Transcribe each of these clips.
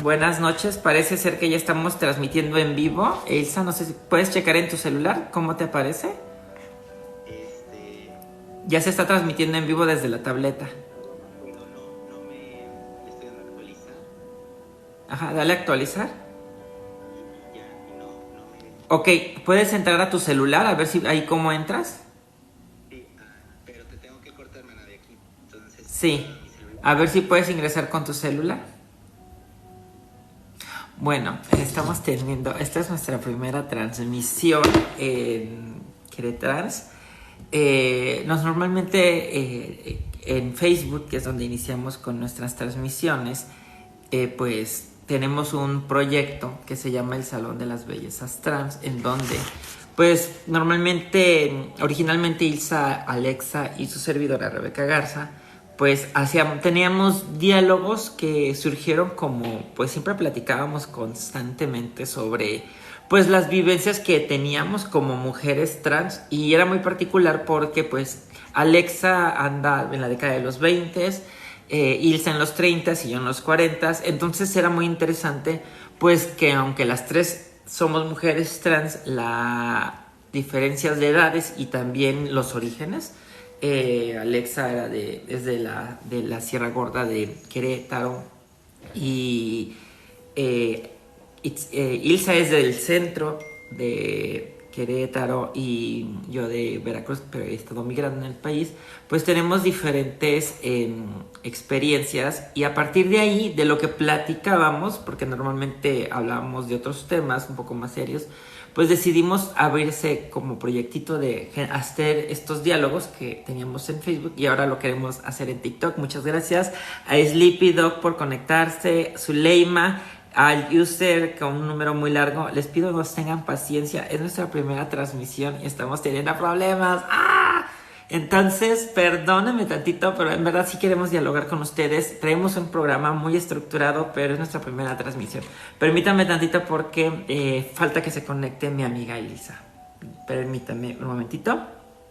Buenas noches, parece ser que ya estamos transmitiendo en vivo. Elsa, no sé si puedes checar en tu celular cómo te aparece. Ya se está transmitiendo en vivo desde la tableta. Pero no me le estoy dando a actualizar Ajá, dale a actualizar. y ya, y no me deja. Ok, ¿puedes entrar a tu celular a ver si ahí cómo entras? Sí, pero te tengo que cortar, mana, de aquí. Entonces, Sí, mi celular. a ver si puedes ingresar con tu celular. Bueno, estamos teniendo, esta es nuestra primera transmisión en Queretrans. Normalmente en Facebook, que es donde iniciamos con nuestras transmisiones, pues tenemos un proyecto que se llama el Salón de las Bellezas Trans, en donde pues normalmente, originalmente Ilsa, Alexa y su servidora Rebeca Garza, pues teníamos diálogos que surgieron como, pues siempre platicábamos constantemente sobre pues las vivencias que teníamos como mujeres trans, y era muy particular porque pues Alexa anda en la década de los 20, Ilsa en los 30 y yo en los 40, entonces era muy interesante pues que aunque las tres somos mujeres trans, las diferencias de edades y también los orígenes. Alexa es de la Sierra Gorda de Querétaro y Ilsa es del centro de Querétaro y yo de Veracruz, pero he estado migrando en el país. Pues tenemos diferentes experiencias, y a partir de ahí, de lo que platicábamos, porque normalmente hablábamos de otros temas un poco más serios, pues decidimos abrirse como proyectito de hacer estos diálogos que teníamos en Facebook, y ahora lo queremos hacer en TikTok. Muchas gracias a Sleepy Dog por conectarse, Zuleima, al user con un número muy largo. Les pido nos tengan paciencia, es nuestra primera transmisión y estamos teniendo problemas. Entonces, perdónenme tantito, pero en verdad sí queremos dialogar con ustedes. Traemos un programa muy estructurado, pero es nuestra primera transmisión. Permítanme tantito porque falta que se conecte mi amiga Elisa. Permítanme un momentito.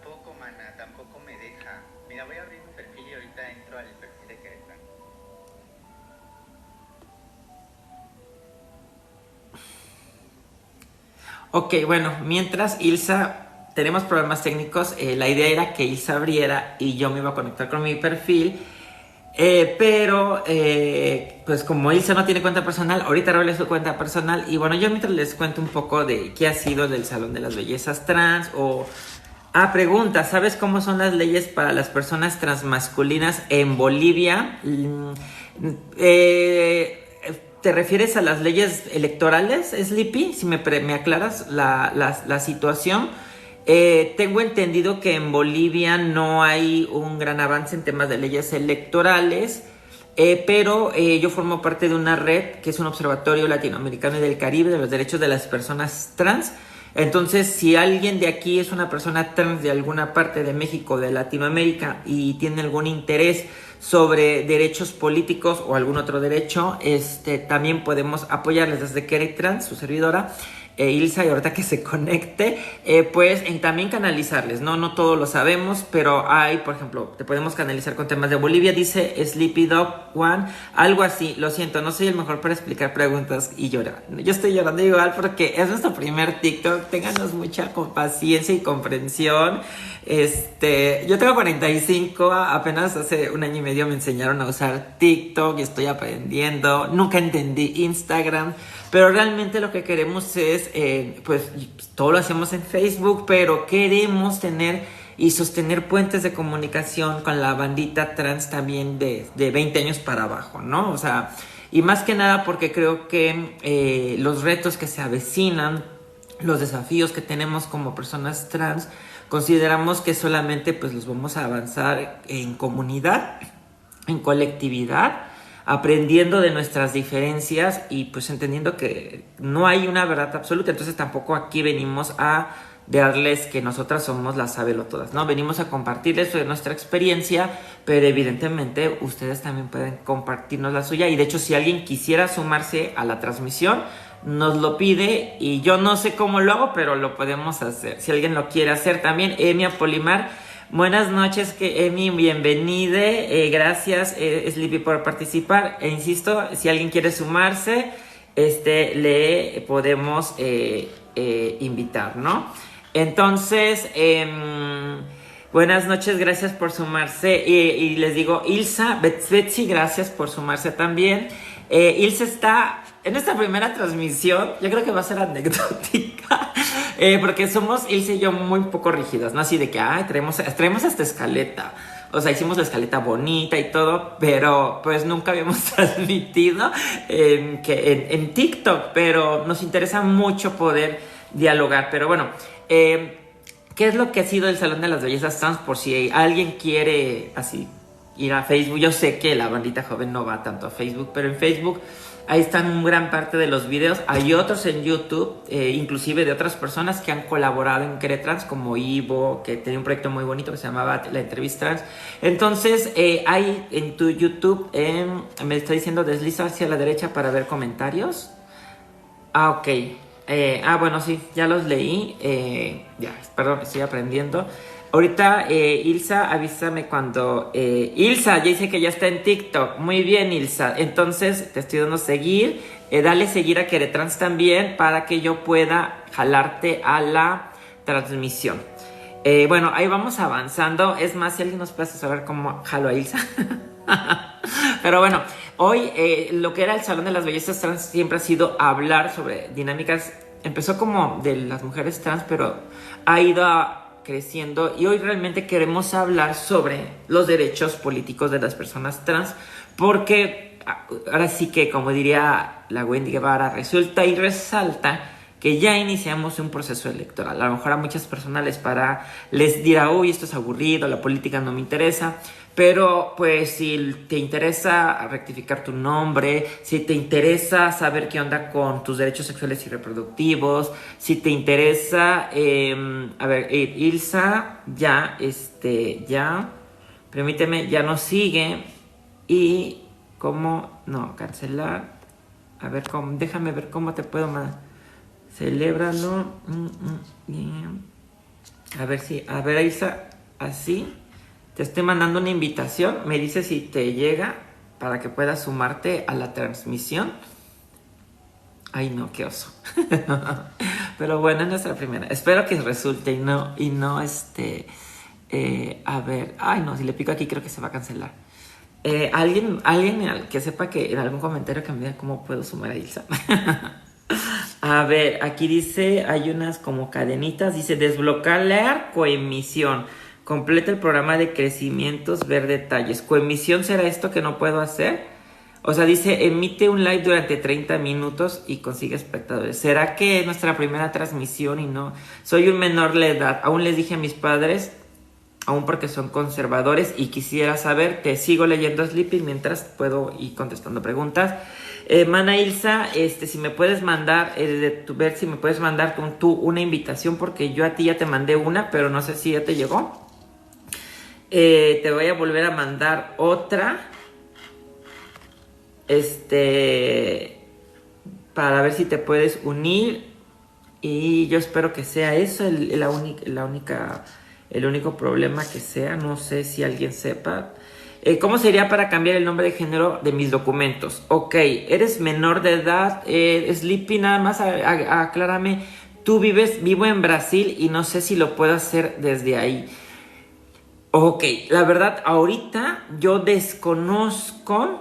Poco, mana, tampoco me deja. Mira, voy a abrir mi perfil y ahorita entro al perfil de Querétaro. Ok, bueno, mientras Ilsa, tenemos problemas técnicos. La idea era que Ilsa abriera y yo me iba a conectar con mi perfil. Pero pues como Ilsa no tiene cuenta personal, ahorita revela su cuenta personal. Y bueno, yo mientras les cuento un poco de qué ha sido del Salón de las Bellezas Trans. Pregunta, ¿sabes cómo son las leyes para las personas transmasculinas en Bolivia? ¿Te refieres a las leyes electorales, Sleepy? Si me aclaras la situación. Tengo entendido que en Bolivia no hay un gran avance en temas de leyes electorales, pero yo formo parte de una red que es un observatorio latinoamericano y del Caribe de los derechos de las personas trans. Entonces, si alguien de aquí es una persona trans de alguna parte de México, de Latinoamérica, y tiene algún interés sobre derechos políticos o algún otro derecho, también podemos apoyarles desde Querétaro, su servidora, Ilsa, y ahorita que se conecte, pues también canalizarles, ¿no? No todo lo sabemos, pero hay, por ejemplo, te podemos canalizar con temas de Bolivia, dice Sleepy Dog One, algo así. Lo siento, no soy el mejor para explicar preguntas y llorar. Yo estoy llorando igual porque es nuestro primer TikTok, ténganos mucha paciencia y comprensión. Yo tengo 45, apenas hace un año y medio me enseñaron a usar TikTok y estoy aprendiendo, nunca entendí Instagram. Pero realmente lo que queremos es, pues todo lo hacemos en Facebook, pero queremos tener y sostener puentes de comunicación con la bandita trans también de 20 años para abajo, ¿no? O sea, y más que nada porque creo que los retos que se avecinan, los desafíos que tenemos como personas trans, consideramos que solamente pues los vamos a avanzar en comunidad, en colectividad, aprendiendo de nuestras diferencias y pues entendiendo que no hay una verdad absoluta. Entonces tampoco aquí venimos a darles que nosotras somos las sabelotodas, ¿no? Venimos a compartirles nuestra experiencia, pero evidentemente ustedes también pueden compartirnos la suya, y de hecho si alguien quisiera sumarse a la transmisión, nos lo pide y yo no sé cómo lo hago, pero lo podemos hacer. Si alguien lo quiere hacer también, Emia Polimar, Buenas noches, Emi, bienvenida. Gracias, Sleepy, por participar. E insisto, si alguien quiere sumarse, le podemos invitar, ¿no? Entonces, buenas noches, gracias por sumarse. Y les digo, Ilsa, Betsy, gracias por sumarse también. Ilse está en esta primera transmisión, yo creo que va a ser anecdótica, porque somos Ilse y yo muy poco rígidas, ¿no? Así de que, traemos esta escaleta. O sea, hicimos la escaleta bonita y todo, pero pues nunca habíamos transmitido en TikTok, pero nos interesa mucho poder dialogar. Pero bueno, ¿qué es lo que ha sido el Salón de las Bellezas Trans? Por si alguien quiere así ir a Facebook. Yo sé que la bandita joven no va tanto a Facebook, pero en Facebook ahí están gran parte de los videos. Hay otros en YouTube, inclusive de otras personas que han colaborado en Queretrans, como Ivo, que tenía un proyecto muy bonito que se llamaba La Entrevista Trans. Entonces, hay en tu YouTube, me está diciendo desliza hacia la derecha para ver comentarios. Ok. Bueno, sí, ya los leí. Perdón, estoy aprendiendo. Ahorita, Ilsa, avísame cuando... Ilsa, ya dice que ya está en TikTok. Muy bien, Ilsa. Entonces, te estoy dando seguir. Dale seguir a Queretrans también para que yo pueda jalarte a la transmisión. Bueno, ahí vamos avanzando. Es más, si alguien nos puede saber cómo jalo a Ilsa. Pero bueno, hoy lo que era el Salón de las Bellezas Trans siempre ha sido hablar sobre dinámicas. Empezó como de las mujeres trans, pero ha ido creciendo, y hoy realmente queremos hablar sobre los derechos políticos de las personas trans, porque ahora sí que, como diría la Wendy Guevara, resulta y resalta que ya iniciamos un proceso electoral. A lo mejor a muchas personas les dirá, uy, esto es aburrido, la política no me interesa. Pero pues si te interesa rectificar tu nombre, si te interesa saber qué onda con tus derechos sexuales y reproductivos, si te interesa, Ilsa, permíteme, ya nos sigue. Y cómo, no, cancelar. A ver, déjame ver cómo te puedo celébralo. Bien. A ver, Ilsa, así. Te estoy mandando una invitación. Me dices si te llega para que puedas sumarte a la transmisión. Ay, no, qué oso. Pero bueno, es nuestra primera. Espero que resulte y no, a ver. Ay, no, si le pico aquí creo que se va a cancelar. Alguien que sepa que en algún comentario que me diga cómo puedo sumar a Ilsa. A ver, aquí dice, hay unas como cadenitas. Dice, desbloquear coemisión. Completa el programa de crecimientos, ver detalles. ¿Coemisión será esto que no puedo hacer? O sea, dice, emite un live durante 30 minutos y consigue espectadores. ¿Será que es nuestra primera transmisión y no? Soy un menor de edad. Aún les dije a mis padres, aún porque son conservadores, y quisiera saber, te sigo leyendo Sleepy mientras puedo ir contestando preguntas. Mana Ilsa, si me puedes mandar, ver si me puedes mandar tú una invitación, porque yo a ti ya te mandé una, pero no sé si ya te llegó. Te voy a volver a mandar otra. Para ver si te puedes unir. Y yo espero que sea eso el único problema que sea. No sé si alguien sepa. ¿Cómo sería para cambiar el nombre de género de mis documentos? Ok, eres menor de edad. Sleepy, nada más aclárame. Vivo en Brasil y no sé si lo puedo hacer desde ahí. Ok, la verdad, ahorita yo desconozco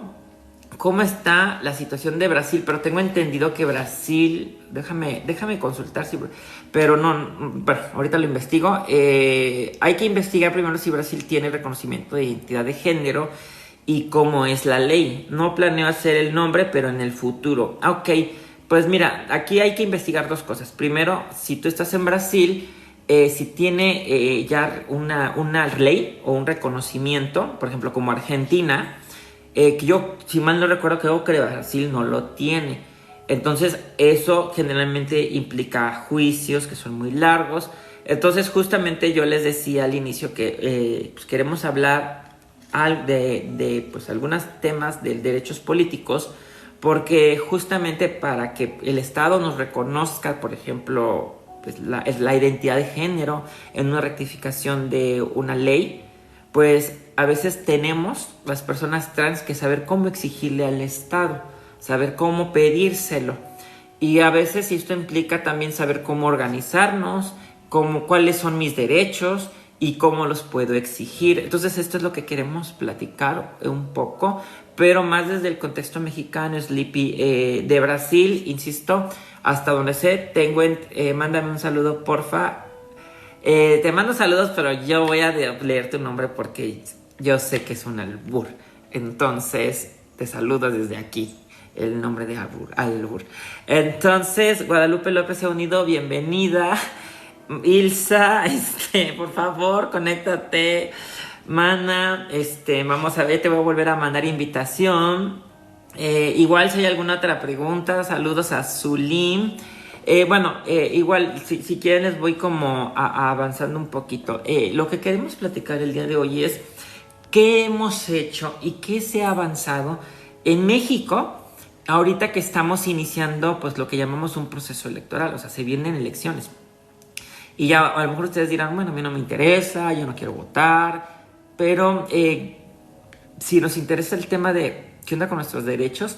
cómo está la situación de Brasil, pero tengo entendido que Brasil, déjame consultar, pero no, bueno, ahorita lo investigo. Hay que investigar primero si Brasil tiene reconocimiento de identidad de género y cómo es la ley. No planeo hacer el nombre, pero en el futuro. Ok, pues mira, aquí hay que investigar dos cosas. Primero, si tú estás en Brasil, si tiene ya una ley o un reconocimiento, por ejemplo, como Argentina, que yo, si mal no recuerdo, creo que Brasil no lo tiene. Entonces, eso generalmente implica juicios que son muy largos. Entonces, justamente yo les decía al inicio que pues queremos hablar de pues, algunos temas de derechos políticos, porque justamente para que el Estado nos reconozca, por ejemplo, pues, la identidad de género, en una rectificación de una ley, pues a veces tenemos las personas trans que saber cómo exigirle al Estado, saber cómo pedírselo. Y a veces esto implica también saber cómo organizarnos, cuáles son mis derechos y cómo los puedo exigir. Entonces esto es lo que queremos platicar un poco, pero más desde el contexto mexicano. Sleepy, de Brasil, insisto, hasta donde sé, mándame un saludo, porfa. Te mando saludos, pero yo voy a leer tu nombre porque yo sé que es un albur. Entonces, te saludo desde aquí. El nombre de albur. Entonces, Guadalupe López se ha unido. Bienvenida. Ilsa, por favor, conéctate. Mana, vamos a ver, te voy a volver a mandar invitación. Igual si hay alguna otra pregunta, saludos a Zulim. Igual, si quieren les voy como avanzando un poquito. Lo que queremos platicar el día de hoy es qué hemos hecho y qué se ha avanzado en México ahorita que estamos iniciando pues lo que llamamos un proceso electoral. O sea, se vienen elecciones. Y ya a lo mejor ustedes dirán, bueno, a mí no me interesa, yo no quiero votar. Pero si nos interesa el tema de qué onda con nuestros derechos,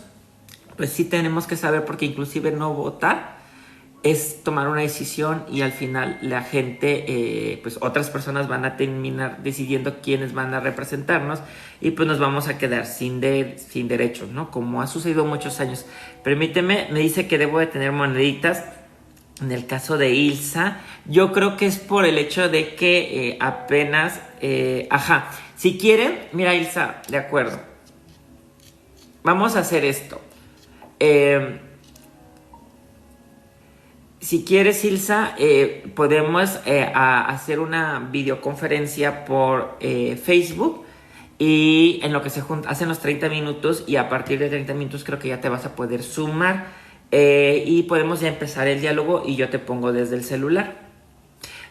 pues sí tenemos que saber, porque inclusive no votar es tomar una decisión y al final la gente, pues otras personas van a terminar decidiendo quiénes van a representarnos y pues nos vamos a quedar sin derechos, ¿no? Como ha sucedido muchos años. Permíteme, me dice que debo de tener moneditas. En el caso de Ilsa, yo creo que es por el hecho de que apenas... si quieren, mira Ilsa, de acuerdo. Vamos a hacer esto. Si quieres, Ilsa, podemos hacer una videoconferencia por Facebook y en lo que se hacen los 30 minutos y a partir de 30 minutos creo que ya te vas a poder sumar y podemos ya empezar el diálogo y yo te pongo desde el celular.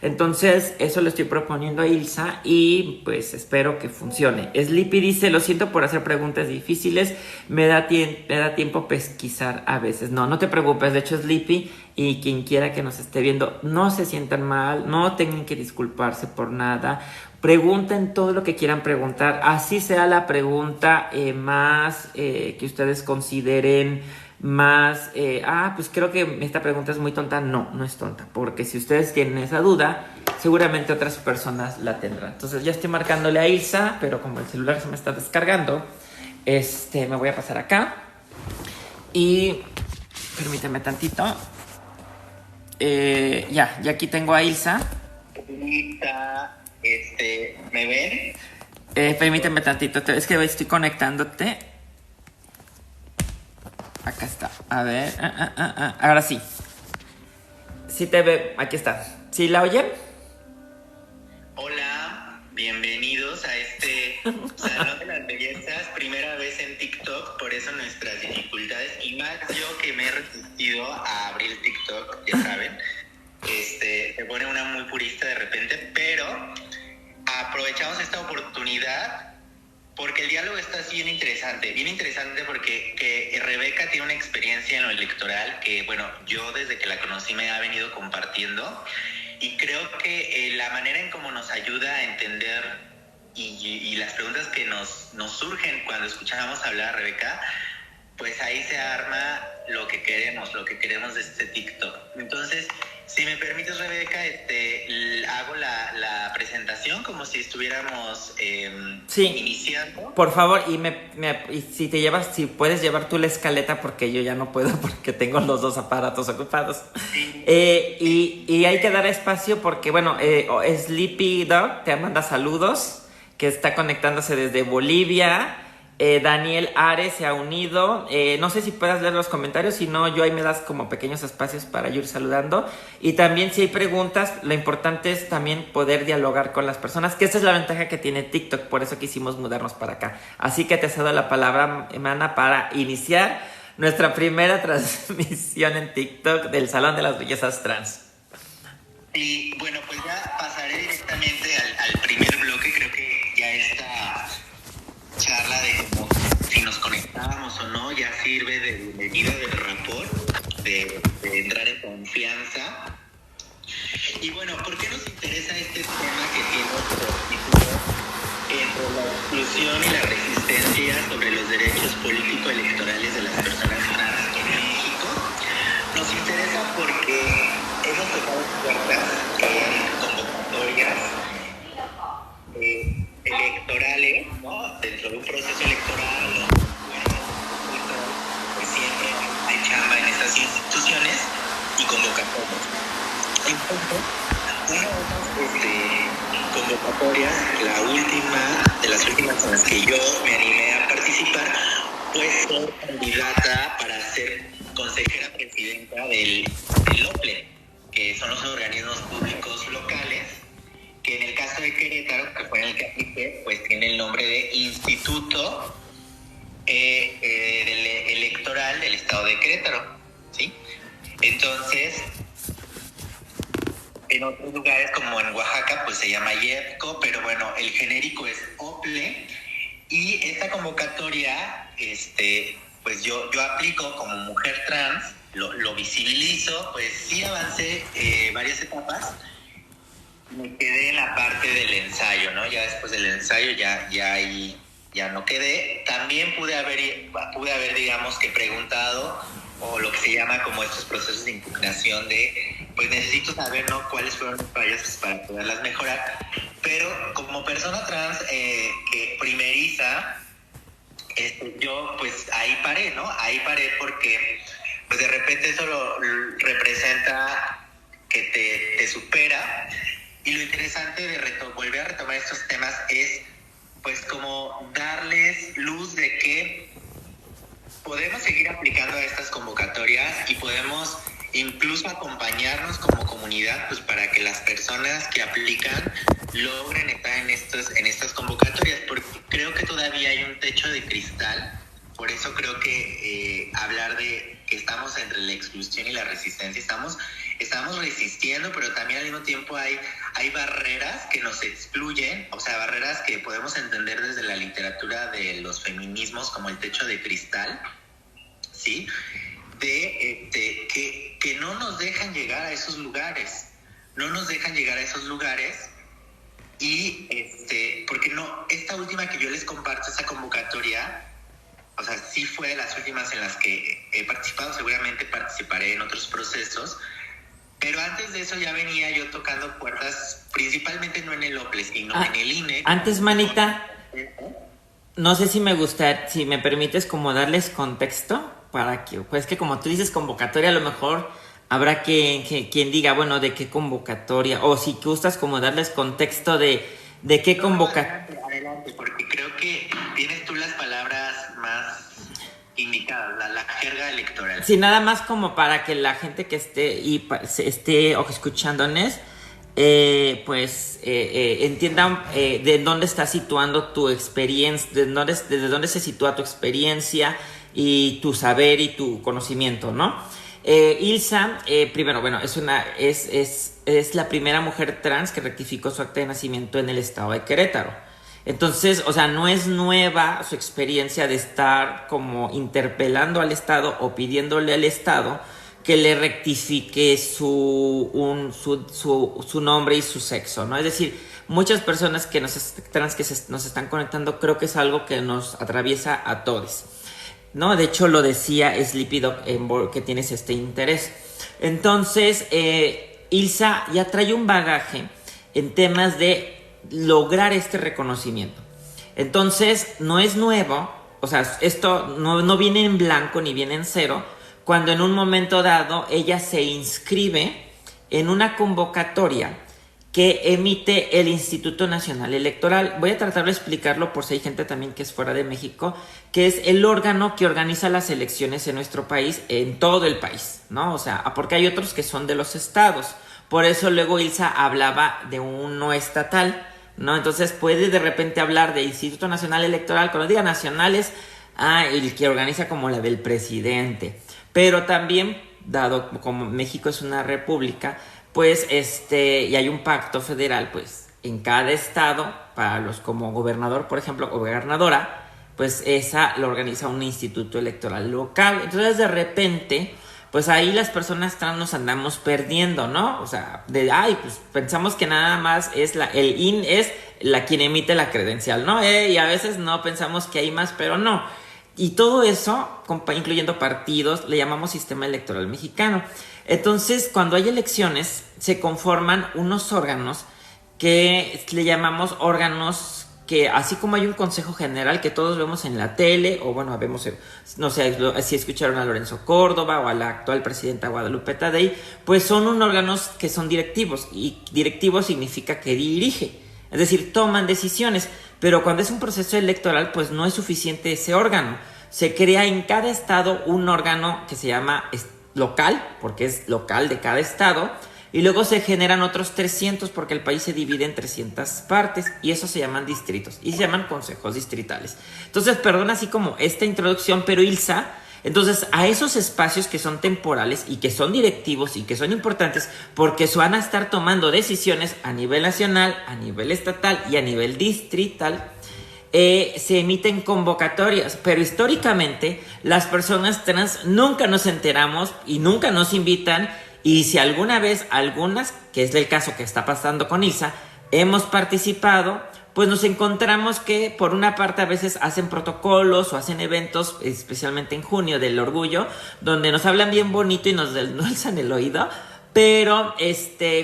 Entonces, eso le estoy proponiendo a Ilsa y pues espero que funcione. Sleepy dice, lo siento por hacer preguntas difíciles, me da tiempo pesquisar a veces. No te preocupes, de hecho Sleepy y quien quiera que nos esté viendo, no se sientan mal, no tengan que disculparse por nada. Pregunten todo lo que quieran preguntar, así sea la pregunta más que ustedes consideren más, pues creo que esta pregunta es muy tonta. No es tonta, porque si ustedes tienen esa duda, seguramente otras personas la tendrán. Entonces ya estoy marcándole a Ilsa, pero como el celular se me está descargando, me voy a pasar acá y permíteme tantito. Ya aquí tengo a Ilsa. ¿Me ven? Permíteme tantito, es que estoy conectándote. Acá está. A ver. Ahora sí. Sí te ve. Aquí está. ¿Sí la oyen? Hola. Bienvenidos a este Salón de las Bellezas. Primera vez en TikTok. Por eso nuestras dificultades. Y más yo que me he resistido a abrir el TikTok. Ya saben. Se pone una muy purista de repente. Pero aprovechamos esta oportunidad porque el diálogo está bien interesante porque Rebeca tiene una experiencia en lo electoral que, bueno, yo desde que la conocí me ha venido compartiendo y creo que la manera en cómo nos ayuda a entender y las preguntas que nos surgen cuando escuchamos hablar a Rebeca, pues ahí se arma lo que queremos de este TikTok. Entonces, si me permites, Rebeca, hago la presentación como si estuviéramos iniciando. Por favor, y si puedes llevar tú la escaleta, porque yo ya no puedo porque tengo los dos aparatos ocupados. Sí. Y hay que dar espacio porque, bueno, Sleepy Dog te manda saludos, que está conectándose desde Bolivia. Daniel Ares se ha unido. No sé si puedas leer los comentarios, si no, yo ahí me das como pequeños espacios para yo ir saludando. Y también si hay preguntas, lo importante es también poder dialogar con las personas, que esa es la ventaja que tiene TikTok, por eso quisimos mudarnos para acá. Así que te cedo la palabra, Emana, para iniciar nuestra primera transmisión en TikTok del Salón de las Bellezas Trans. Y bueno, pues ya pasaré directamente al primer bloque. Creo que ya esta charla de cómo si nos conectábamos o no ya sirve de medida de rapport, de entrar en confianza Y bueno, ¿por qué nos interesa este tema que tiene por título entre la exclusión y la resistencia sobre los derechos político-electorales de las personas trans en México? Nos interesa porque hemos tocado puertas en convocatorias electorales, ¿no? Dentro de un proceso electoral, pues siempre hay chamba en estas instituciones y convocatorias. Entonces, una de esas convocatorias, la última, de las últimas en las que yo me animé a participar, fue ser candidata para ser consejera presidenta del OPLE, que son los organismos públicos locales, que en el caso de Querétaro, que fue en el que apliqué, pues tiene el nombre de Instituto Electoral del Estado de Querétaro, ¿sí? Entonces, en otros lugares como en Oaxaca, pues se llama IEPCO, pero bueno, el genérico es OPLE. Y esta convocatoria, pues yo aplico como mujer trans, lo visibilizo, pues sí avancé varias etapas. Me quedé en la parte del ensayo, ¿no? Ya después del ensayo ya no quedé. También pude haber, digamos, que preguntado, o lo que se llama como estos procesos de impugnación de, pues necesito saber, ¿no?, cuáles fueron mis fallas para poderlas mejorar. Pero como persona trans que primeriza, yo pues ahí paré, ¿no? Ahí paré porque pues de repente eso representa que te supera. Y lo interesante de volver a retomar estos temas es pues como darles luz de que podemos seguir aplicando a estas convocatorias y podemos incluso acompañarnos como comunidad, pues para que las personas que aplican logren estar en estas convocatorias, porque creo que todavía hay un techo de cristal. Por eso creo que hablar de que estamos entre la exclusión y la resistencia, estamos resistiendo, pero también al mismo tiempo hay barreras que nos excluyen, o sea, barreras que podemos entender desde la literatura de los feminismos como el techo de cristal, ¿sí? Que no nos dejan llegar a esos lugares, y porque no, esta última que yo les comparto, esa convocatoria, o sea, sí fue de las últimas en las que he participado, seguramente participaré en otros procesos, pero antes de eso ya venía yo tocando puertas, principalmente no en el OPLE, sino en el INE. Antes, manita, no sé si me permites como darles contexto para que, pues que como tú dices convocatoria, a lo mejor habrá quien diga, bueno, de qué convocatoria, o si gustas como darles contexto de qué convocatoria. Adelante, porque creo que tienes tú las palabras más indicadas, la jerga electoral. Sí, nada más como para que la gente que esté escuchándonos, pues entiendan de dónde está situando tu experiencia, desde dónde se sitúa tu experiencia y tu saber y tu conocimiento, ¿no? Ilsa, primero, bueno, es la primera mujer trans que rectificó su acta de nacimiento en el estado de Querétaro. Entonces, o sea, no es nueva su experiencia de estar como interpelando al Estado o pidiéndole al Estado que le rectifique su nombre y su sexo, ¿no? Es decir, muchas personas que nos están conectando, creo que es algo que nos atraviesa a todos, ¿no? De hecho, lo decía Sleepy Dog, que tienes este interés. Entonces, Ilsa ya trae un bagaje en temas de lograr este reconocimiento. Entonces, no es nuevo, o sea, esto no viene en blanco ni viene en cero, cuando en un momento dado ella se inscribe en una convocatoria que emite el Instituto Nacional Electoral. Voy a tratar de explicarlo por si hay gente también que es fuera de México, que es el órgano que organiza las elecciones en nuestro país, en todo el país, ¿no? O sea, porque hay otros que son de los estados. Por eso luego Ilsa hablaba de un no estatal, ¿no? Entonces puede de repente hablar de Instituto Nacional Electoral, cuando diga nacionales, el que organiza como la del presidente. Pero también, dado como México es una república, pues y hay un pacto federal, pues en cada estado, para los como gobernador, por ejemplo, o gobernadora, pues esa lo organiza un instituto electoral local. Entonces de repente pues ahí las personas trans nos andamos perdiendo, ¿no? O sea, pues pensamos que nada más es el IN es la quien emite la credencial, ¿no? Y a veces no pensamos que hay más, pero no. Y todo eso, incluyendo partidos, le llamamos sistema electoral mexicano. Entonces, cuando hay elecciones, se conforman unos órganos que le llamamos órganos que, así como hay un consejo general que todos vemos en la tele, o bueno, vemos, no sé si escucharon a Lorenzo Córdoba o a la actual presidenta Guadalupe Tadei, pues son órganos que son directivos, y directivo significa que dirige, es decir, toman decisiones. Pero cuando es un proceso electoral, pues no es suficiente ese órgano. Se crea en cada estado un órgano que se llama local, porque es local de cada estado, y luego se generan otros 300 porque el país se divide en 300 partes, y esos se llaman distritos, y se llaman consejos distritales. Entonces, perdón así como esta introducción, pero Ilsa, entonces a esos espacios que son temporales y que son directivos y que son importantes porque van a estar tomando decisiones a nivel nacional, a nivel estatal y a nivel distrital, se emiten convocatorias, pero históricamente las personas trans nunca nos enteramos y nunca nos invitan, y si alguna vez algunas, que es el caso que está pasando con Ilsa, hemos participado, pues nos encontramos que por una parte a veces hacen protocolos o hacen eventos, especialmente en junio del orgullo, donde nos hablan bien bonito y nos endulzan el oído, pero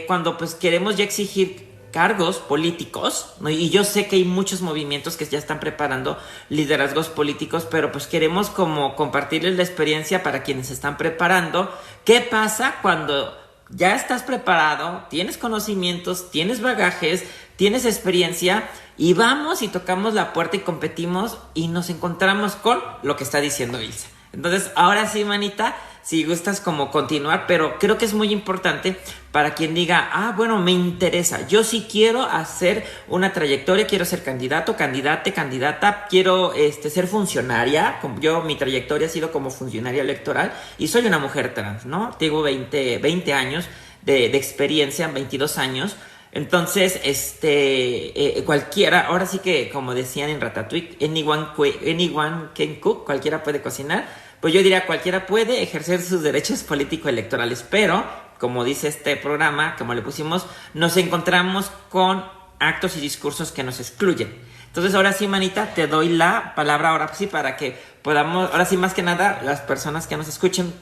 cuando pues queremos ya exigir cargos políticos, ¿no? Y yo sé que hay muchos movimientos que ya están preparando liderazgos políticos, pero pues queremos como compartirles la experiencia para quienes se están preparando. ¿Qué pasa cuando ya estás preparado, tienes conocimientos, tienes bagajes, tienes experiencia, y vamos y tocamos la puerta y competimos y nos encontramos con lo que está diciendo Ilsa? Entonces, ahora sí, manita, si gustas como continuar, pero creo que es muy importante para quien diga, bueno, me interesa, yo sí quiero hacer una trayectoria, quiero ser candidato, candidata, quiero ser funcionaria. Mi trayectoria ha sido como funcionaria electoral y soy una mujer trans, ¿no? Tengo 20 años de experiencia, 22 años. Entonces, cualquiera, ahora sí que como decían en Ratatouille, anyone can cook, cualquiera puede cocinar. Pues yo diría, cualquiera puede ejercer sus derechos político-electorales, pero, como dice este programa, como le pusimos, nos encontramos con actos y discursos que nos excluyen. Entonces, ahora sí, manita, te doy la palabra ahora sí para que podamos, ahora sí, más que nada, las personas que nos escuchen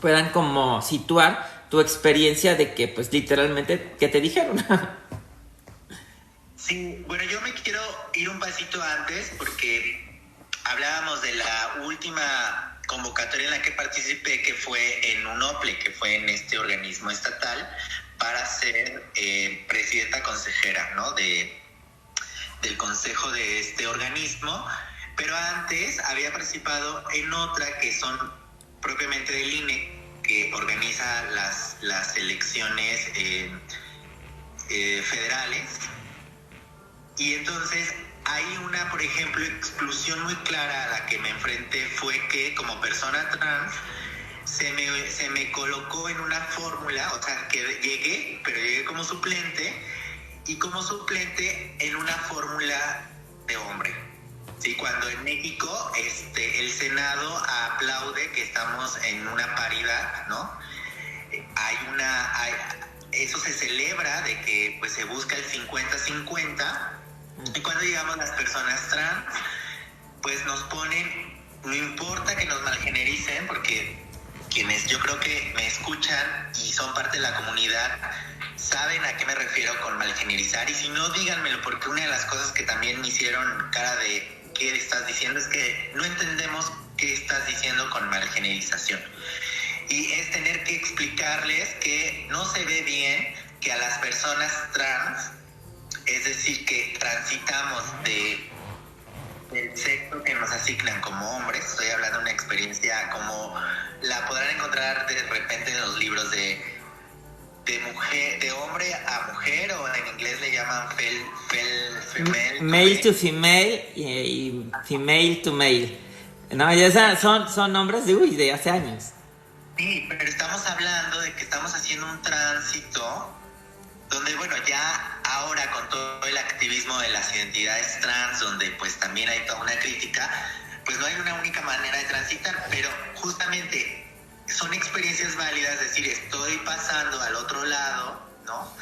puedan como situar tu experiencia de que, pues, literalmente, ¿qué te dijeron? Sí, bueno, yo me quiero ir un pasito antes porque hablábamos de la última convocatoria en la que participé, que fue en UNOPLE, que fue en este organismo estatal, para ser presidenta consejera, ¿no? del consejo de este organismo. Pero antes había participado en otra que son propiamente del INE, que organiza las elecciones federales. Y entonces hay una, por ejemplo, exclusión muy clara a la que me enfrenté, fue que como persona trans se me colocó en una fórmula, o sea, que llegué como suplente, y como suplente en una fórmula de hombre. Sí, cuando en México el Senado aplaude que estamos en una paridad, ¿no? Eso se celebra de que pues se busca el 50-50. Y cuando llegamos las personas trans, pues nos ponen, no importa que nos malgenericen, porque quienes yo creo que me escuchan y son parte de la comunidad saben a qué me refiero con malgenerizar, y si no, díganmelo, porque una de las cosas que también me hicieron cara de ¿qué estás diciendo? Es que no entendemos qué estás diciendo con malgenerización. Y es tener que explicarles que no se ve bien que a las personas trans, es decir, que transitamos del sexo que nos asignan como hombres, estoy hablando de una experiencia como la podrán encontrar de repente en los libros de mujer, de hombre a mujer, o en inglés le llaman female, male to female y female to male. No, ya son nombres de hace años. Sí, pero estamos hablando de que estamos haciendo un tránsito donde, bueno, ya ahora con todo el activismo de las identidades trans, donde pues también hay toda una crítica, pues no hay una única manera de transitar, pero justamente son experiencias válidas, es decir, estoy pasando al otro lado, ¿no?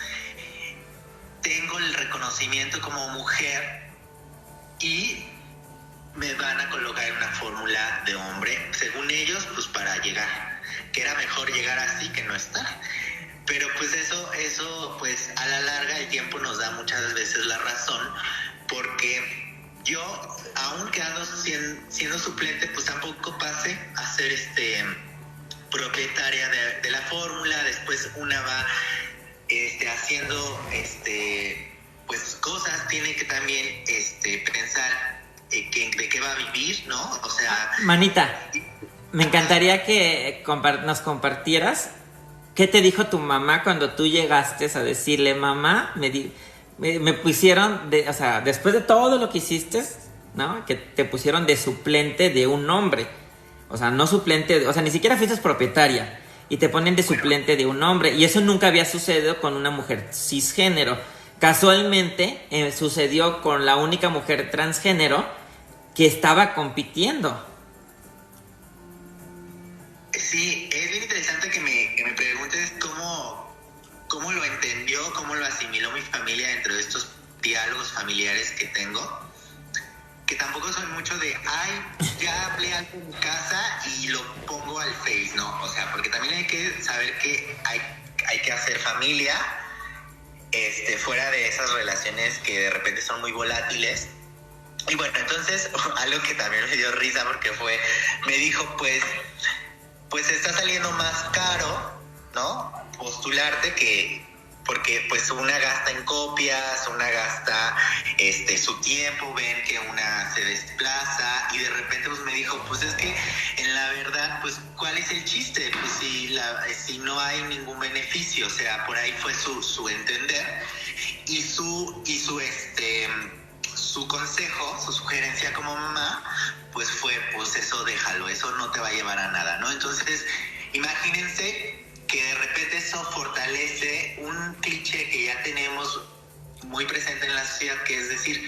Tengo el reconocimiento como mujer y me van a colocar en una fórmula de hombre, según ellos, pues para llegar, que era mejor llegar así que no estar. Pero pues eso pues a la larga el tiempo nos da muchas veces la razón, porque yo, aún quedando siendo suplente, pues tampoco pasé a ser propietaria de la fórmula. Después una va haciendo pues cosas, tiene que también pensar de qué va a vivir, ¿no? O sea, Manita, me encantaría que nos compartieras qué te dijo tu mamá cuando tú llegaste a decirle: mamá, me pusieron, o sea, después de todo lo que hiciste, ¿no? Que te pusieron de suplente de un hombre. O sea, no suplente, o sea, ni siquiera fuiste propietaria. Y te ponen de suplente de un hombre. Y eso nunca había sucedido con una mujer cisgénero. Casualmente, sucedió con la única mujer transgénero que estaba compitiendo. Sí, es bien interesante que me preguntes cómo lo entendió, cómo lo asimiló mi familia dentro de estos diálogos familiares que tengo. Que tampoco soy mucho de, ya hablé algo en mi casa y lo pongo al Face, ¿no? O sea, porque también hay que saber que hay que hacer familia, fuera de esas relaciones que de repente son muy volátiles. Y bueno, entonces, algo que también me dio risa porque me dijo, pues está saliendo más caro, ¿no? Postularte porque pues una gasta en copias, una gasta su tiempo, ven que una se desplaza y de repente pues me dijo, pues es que en la verdad, pues ¿cuál es el chiste? Pues si no hay ningún beneficio, o sea, por ahí fue su entender y su consejo, su sugerencia como mamá, pues fue, pues eso déjalo, eso no te va a llevar a nada, ¿no? Entonces, imagínense que de repente eso fortalece un cliché que ya tenemos muy presente en la sociedad, que es decir,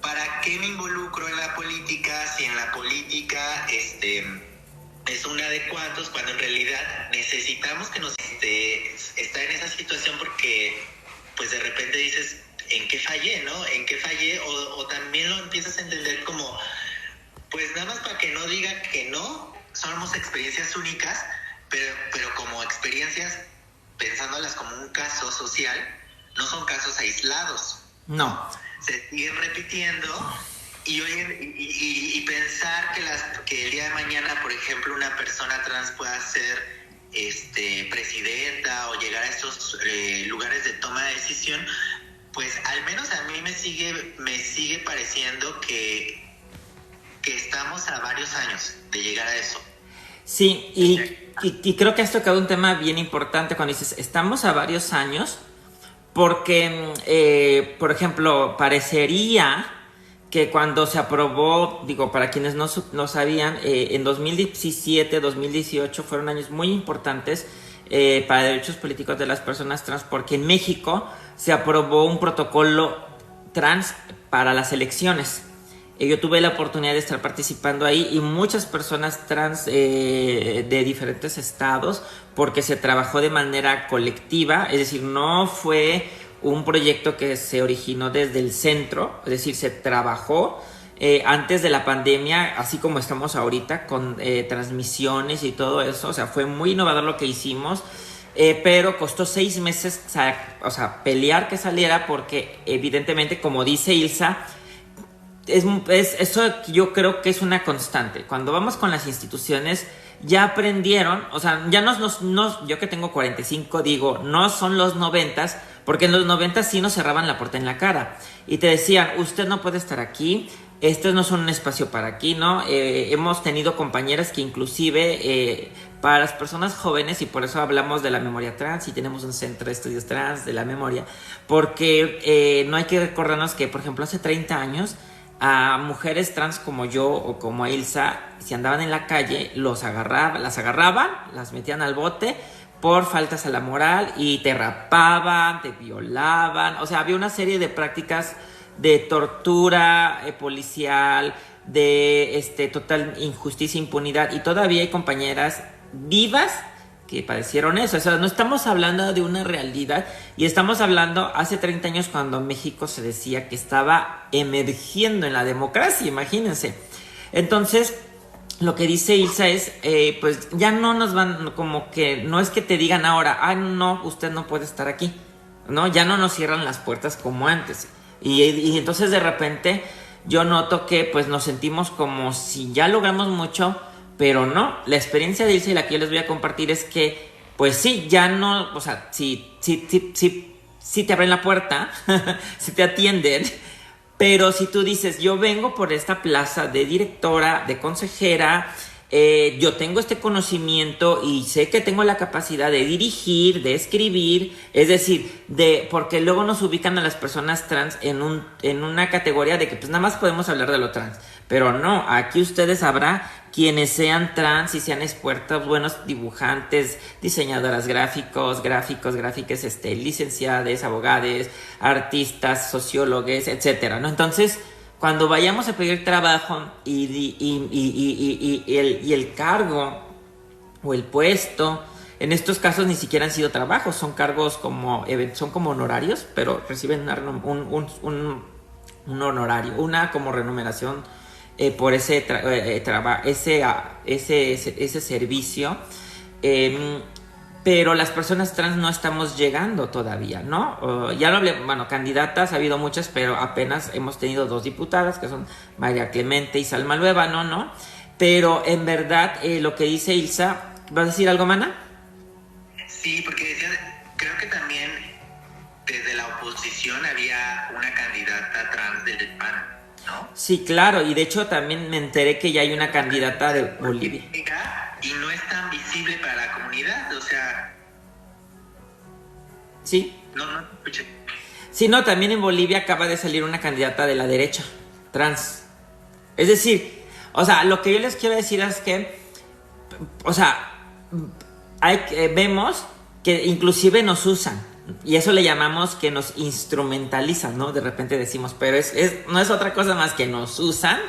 ¿para qué me involucro en la política si en la política es una de cuantos, cuando en realidad necesitamos que nos está en esa situación porque pues de repente dices, ¿en qué fallé, no? ¿En qué fallé? O también lo empiezas a entender como, pues nada más para que no diga que no, somos experiencias únicas, pero como experiencias, pensándolas como un caso social, no son casos aislados. No. Se siguen repitiendo y pensar que el día de mañana, por ejemplo, una persona trans pueda ser presidenta o llegar a estos lugares de toma de decisión, pues al menos a mí me sigue pareciendo que estamos a varios años de llegar a eso. Sí, y creo que has tocado un tema bien importante cuando dices, estamos a varios años, porque, por ejemplo, parecería que cuando se aprobó, digo, para quienes no sabían, en 2017, 2018 fueron años muy importantes para derechos políticos de las personas trans, porque en México se aprobó un protocolo trans para las elecciones. Yo tuve la oportunidad de estar participando ahí y muchas personas trans de diferentes estados, porque se trabajó de manera colectiva, es decir, no fue un proyecto que se originó desde el centro, es decir, se trabajó antes de la pandemia, así como estamos ahorita, con transmisiones y todo eso. O sea, fue muy innovador lo que hicimos, pero costó 6 meses, o sea, pelear que saliera, porque evidentemente, como dice Ilsa, eso yo creo que es una constante. Cuando vamos con las instituciones, ya aprendieron, o sea, ya yo que tengo 45 digo, no son los 90s, porque en los 90s sí nos cerraban la puerta en la cara y te decían, usted no puede estar aquí, estos no son un espacio para aquí, ¿no? Hemos tenido compañeras que inclusive para las personas jóvenes, y por eso hablamos de la memoria trans y tenemos un centro de estudios trans de la memoria, porque no hay que recordarnos que, por ejemplo, hace 30 años a mujeres trans como yo o como Ilsa, si andaban en la calle, las agarraban, las metían al bote por faltas a la moral y te rapaban, te violaban. O sea, había una serie de prácticas de tortura policial, de total injusticia, impunidad, y todavía hay compañeras vivas que padecieron eso. O sea, no estamos hablando de una realidad, y estamos hablando hace 30 años cuando México se decía que estaba emergiendo en la democracia, imagínense. Entonces, lo que dice Ilsa es, pues ya no nos van, como que no es que te digan ahora, no, usted no puede estar aquí, ¿no? Ya no nos cierran las puertas como antes. Y entonces de repente yo noto que pues nos sentimos como si ya logramos mucho, pero no. La experiencia de Ilsa y la que yo les voy a compartir es que, pues sí, ya no, o sea, sí te abren la puerta, sí te atienden, pero si tú dices, yo vengo por esta plaza de directora, de consejera, yo tengo este conocimiento y sé que tengo la capacidad de dirigir, de escribir, es decir, porque luego nos ubican a las personas trans en una categoría de que pues nada más podemos hablar de lo trans, pero no, aquí ustedes habrá quienes sean trans y sean expertos, buenos dibujantes, diseñadoras gráficas, licenciadas, abogados, artistas, sociólogos, etcétera, ¿no? Entonces, cuando vayamos a pedir trabajo y el cargo o el puesto, en estos casos ni siquiera han sido trabajos, son cargos son como honorarios, pero reciben un honorario, una como remuneración por ese servicio. Pero las personas trans no estamos llegando todavía, ¿no? Ya lo hablé, bueno, candidatas ha habido muchas, pero apenas hemos tenido 2 diputadas, que son María Clemente y Salma Luébano, ¿no? Pero en verdad, lo que dice Ilsa, ¿vas a decir algo, Mana? Sí, porque decía, creo que también desde la oposición había una candidata trans del PAN, ¿no? Sí, claro, y de hecho también me enteré que ya hay una candidata de Bolivia. Y no es tan visible para la comunidad, o sea... Sí. No escuché. Sí, no, también en Bolivia acaba de salir una candidata de la derecha, trans. Es decir, o sea, lo que yo les quiero decir es que, o sea, vemos que inclusive nos usan, y eso le llamamos que nos instrumentalizan, ¿no? De repente decimos, pero no es otra cosa más que nos usan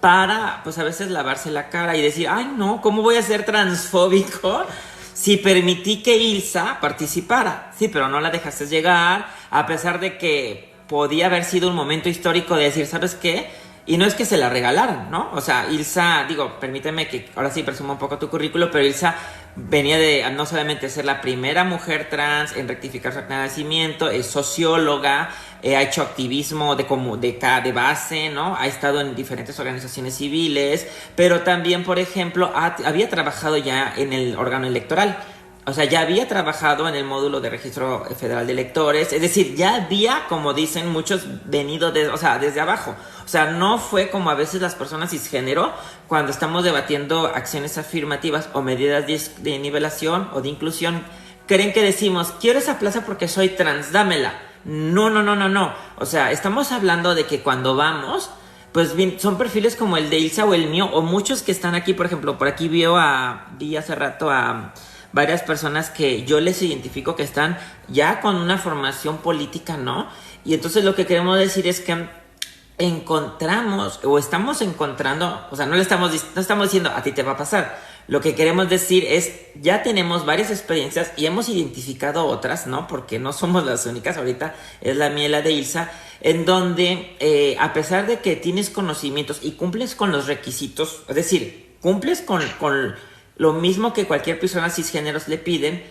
para, pues a veces lavarse la cara y decir, ay no, ¿cómo voy a ser transfóbico si permití que Ilsa participara? Sí, pero no la dejaste llegar, a pesar de que podía haber sido un momento histórico de decir, ¿sabes qué? Y no es que se la regalaran, ¿no? O sea, Ilsa, permíteme que ahora sí presuma un poco tu currículo, pero Ilsa venía de no solamente ser la primera mujer trans en rectificar su acta de nacimiento, es socióloga, ha hecho activismo de base, ¿no? Ha estado en diferentes organizaciones civiles, pero también, por ejemplo, había trabajado ya en el órgano electoral. O sea, ya había trabajado en el módulo de registro federal de electores, es decir, ya había, como dicen muchos, venido desde abajo. O sea, no fue como a veces las personas cisgénero, cuando estamos debatiendo acciones afirmativas o medidas de nivelación o de inclusión, creen que decimos, quiero esa plaza porque soy trans, dámela. No. O sea, estamos hablando de que cuando vamos, pues bien, son perfiles como el de Ilsa o el mío, o muchos que están aquí, por ejemplo, por aquí vi hace rato a varias personas que yo les identifico que están ya con una formación política, ¿no? Y entonces lo que queremos decir es que encontramos o estamos encontrando, o sea, no estamos diciendo a ti te va a pasar. Lo que queremos decir es, ya tenemos varias experiencias y hemos identificado otras, ¿no? Porque no somos las únicas, ahorita es la mía y la de Ilsa, en donde a pesar de que tienes conocimientos y cumples con los requisitos, es decir, cumples con lo mismo que cualquier persona cisgéneros le piden,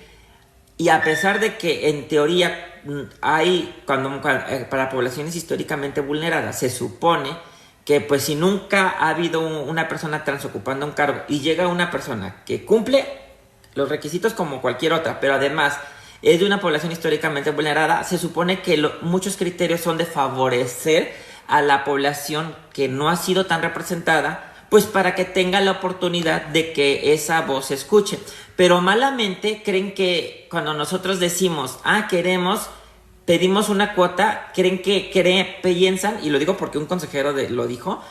y a pesar de que en teoría hay, para poblaciones históricamente vulneradas, se supone que pues si nunca ha habido una persona trans ocupando un cargo y llega una persona que cumple los requisitos como cualquier otra, pero además es de una población históricamente vulnerada, se supone que muchos criterios son de favorecer a la población que no ha sido tan representada, pues para que tenga la oportunidad de que esa voz se escuche. Pero malamente creen que cuando nosotros decimos, pedimos una cuota, piensan, y lo digo porque un consejero lo dijo,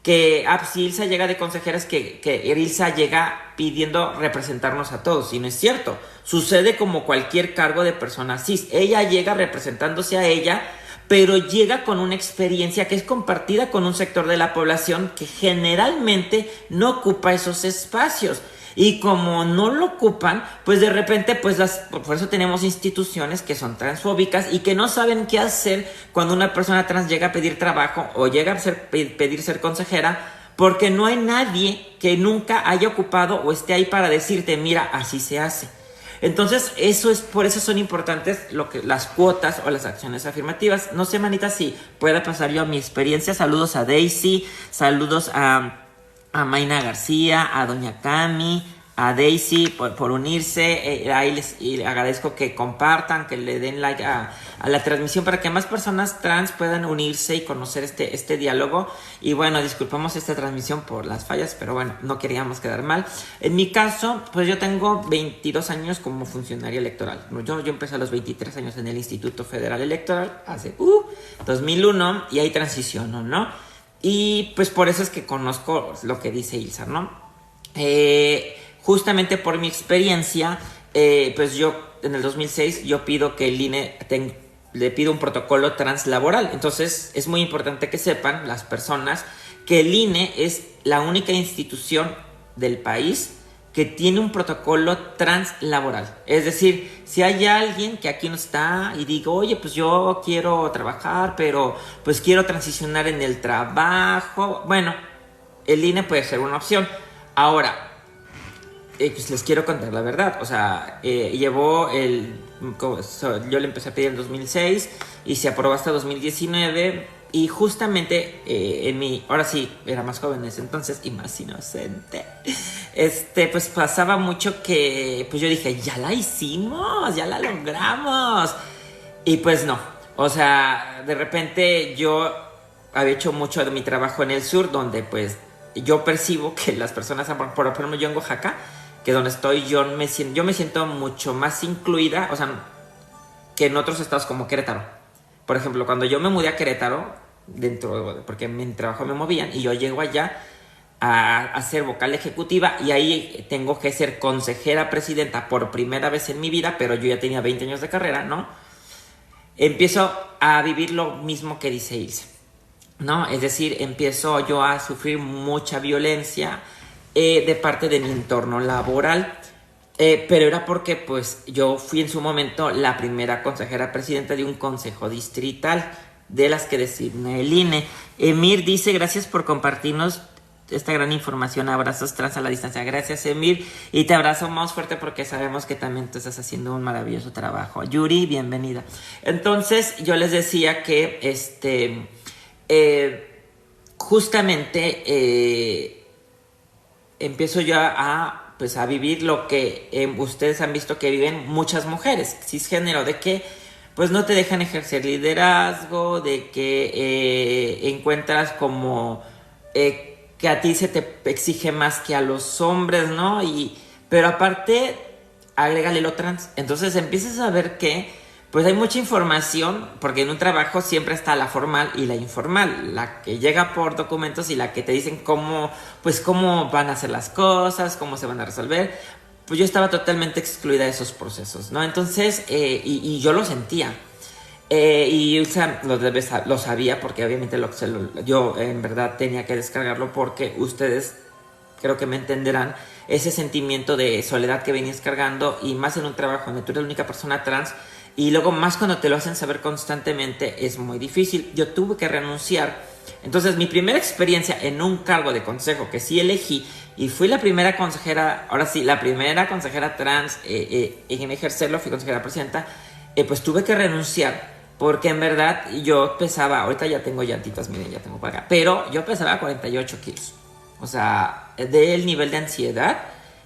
que si Ilsa llega de consejera es que Ilsa llega pidiendo representarnos a todos, y no es cierto. Sucede como cualquier cargo de persona cis. Ella llega representándose a ella, pero llega con una experiencia que es compartida con un sector de la población que generalmente no ocupa esos espacios. Y como no lo ocupan, pues de repente, pues por eso tenemos instituciones que son transfóbicas y que no saben qué hacer cuando una persona trans llega a pedir trabajo o llega a pedir ser consejera, porque no hay nadie que nunca haya ocupado o esté ahí para decirte, mira, así se hace. Entonces, por eso son importantes las cuotas o las acciones afirmativas. No sé, manita, si pueda pasar yo a mi experiencia. Saludos a Daisy, saludos a Mayna García, a Doña Cami, a Daisy por unirse. Ahí les agradezco que compartan, que le den like a la transmisión para que más personas trans puedan unirse y conocer este diálogo. Y bueno, disculpamos esta transmisión por las fallas, pero bueno, no queríamos quedar mal. En mi caso, pues yo tengo 22 años como funcionaria electoral. Yo empecé a los 23 años en el Instituto Federal Electoral, hace 2001, y ahí transiciono, ¿no? Y pues por eso es que conozco lo que dice Ilsa, ¿no? Justamente por mi experiencia, pues yo en el 2006 yo pido que el INE le pido un protocolo translaboral. Entonces es muy importante que sepan las personas que el INE es la única institución del país que tiene un protocolo translaboral. Es decir, si hay alguien que aquí no está y digo, oye, pues yo quiero trabajar, pero pues quiero transicionar en el trabajo, bueno, el INE puede ser una opción. Ahora, pues les quiero contar la verdad. O sea, yo le empecé a pedir en 2006 y se aprobó hasta 2019. Y justamente ahora sí, era más joven en ese entonces y más inocente. Pues pasaba mucho que, pues yo dije, ya la hicimos, ya la logramos. Y pues no. O sea, de repente yo había hecho mucho de mi trabajo en el sur, donde pues yo percibo que las personas, por ejemplo, yo en Oaxaca, que donde estoy, yo me siento mucho más incluida, o sea, que en otros estados como Querétaro. Por ejemplo, cuando yo me mudé a Querétaro, porque en mi trabajo me movían, y yo llego allá a ser vocal ejecutiva, y ahí tengo que ser consejera presidenta por primera vez en mi vida, pero yo ya tenía 20 años de carrera, ¿no? Empiezo a vivir lo mismo que dice Ilse, ¿no? Es decir, empiezo yo a sufrir mucha violencia de parte de mi entorno laboral, pero era porque pues yo fui en su momento la primera consejera presidenta de un consejo distrital de las que designa el INE. Emir dice, gracias por compartirnos esta gran información, abrazos trans a la distancia. Gracias, Emir, y te abrazo más fuerte porque sabemos que también tú estás haciendo un maravilloso trabajo. Yuri, bienvenida. Entonces yo les decía que justamente empiezo yo a vivir lo que ustedes han visto que viven muchas mujeres cisgénero, de que pues no te dejan ejercer liderazgo, de que encuentras como que a ti se te exige más que a los hombres, ¿no? Pero aparte, agrégale lo trans. Entonces empiezas a ver que pues hay mucha información, porque en un trabajo siempre está la formal y la informal, la que llega por documentos y la que te dicen cómo van a hacer las cosas, cómo se van a resolver. Pues yo estaba totalmente excluida de esos procesos, ¿no? Entonces, y yo lo sentía. Y Ilsa lo sabía, porque obviamente yo en verdad tenía que descargarlo, porque ustedes creo que me entenderán ese sentimiento de soledad que venís cargando, y más en un trabajo donde tú eres la única persona trans. Y luego más cuando te lo hacen saber constantemente, es muy difícil. Yo tuve que renunciar. Entonces mi primera experiencia en un cargo de consejo que sí elegí, y fui la primera consejera, ahora sí, la primera consejera trans en ejercerlo, fui consejera presidenta, pues tuve que renunciar. Porque en verdad yo pesaba, ahorita ya tengo llantitas, miren, ya tengo para acá, pero yo pesaba 48 kilos. O sea, del nivel de ansiedad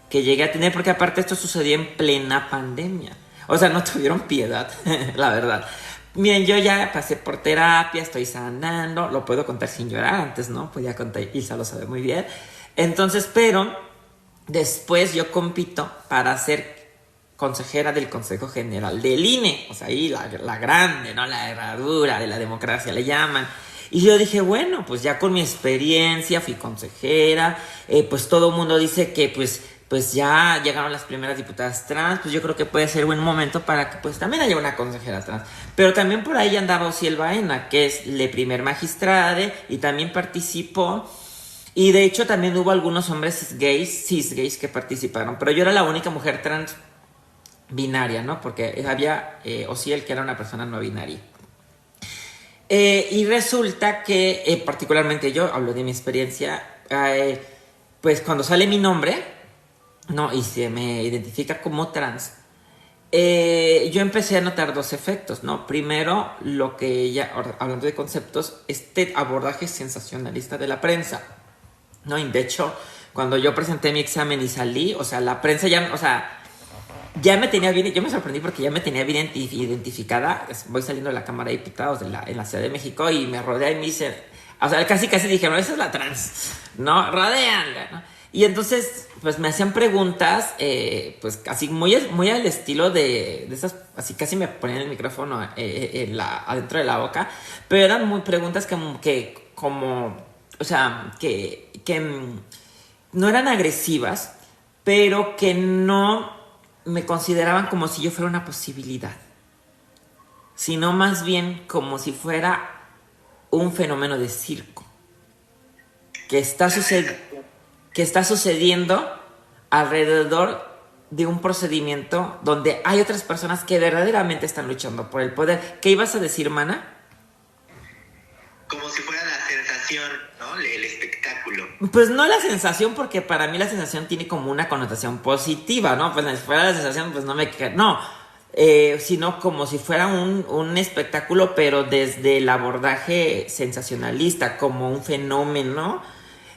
que llegué a tener, porque aparte esto sucedió en plena pandemia. O sea, no tuvieron piedad, la verdad. Miren, yo ya pasé por terapia, estoy sanando, lo puedo contar sin llorar, antes no, podía contar, Ilsa lo sabe muy bien. Entonces, pero después yo compito para ser consejera del Consejo General del INE, o sea, ahí la grande, ¿no? La herradura de la democracia le llaman. Y yo dije, bueno, pues ya con mi experiencia fui consejera, pues todo el mundo dice que pues ya llegaron las primeras diputadas trans, pues yo creo que puede ser buen momento para que pues también haya una consejera trans. Pero también por ahí andaba Osiel Baena, que es la primer magistrada y también participó Y de hecho también hubo algunos hombres cis gays que participaron, pero yo era la única mujer trans binaria, ¿no? Porque había Osiel, que era una persona no binaria. Y resulta que, particularmente yo, hablo de mi experiencia, pues cuando sale mi nombre, ¿no? Y se me identifica como trans, yo empecé a notar dos efectos, ¿no? Primero, lo que ya, hablando de conceptos, este abordaje sensacionalista de la prensa, ¿no? Y de hecho, cuando yo presenté mi examen y salí, o sea, la prensa ya, o sea, ya me tenía bien, yo me sorprendí porque ya me tenía bien identificada. Voy saliendo de la Cámara de Diputados en la Ciudad de México y me rodea y me dice, o sea, casi dijeron, esa es la trans, ¿no? Rodéanla, ¿no? Y entonces, pues me hacían preguntas, pues así muy al estilo de esas, así casi me ponían el micrófono adentro de la boca, pero eran muy preguntas como o sea, que no eran agresivas, pero que no me consideraban como si yo fuera una posibilidad, sino más bien como si fuera un fenómeno de circo que está sucediendo alrededor de un procedimiento donde hay otras personas que verdaderamente están luchando por el poder. ¿Qué ibas a decir, mana? Como si fuera la sensación, ¿no? El espectáculo. Pues no la sensación, porque para mí la sensación tiene como una connotación positiva, ¿no? Pues si fuera la sensación, pues no me quedaría. No, sino como si fuera un espectáculo, pero desde el abordaje sensacionalista, como un fenómeno.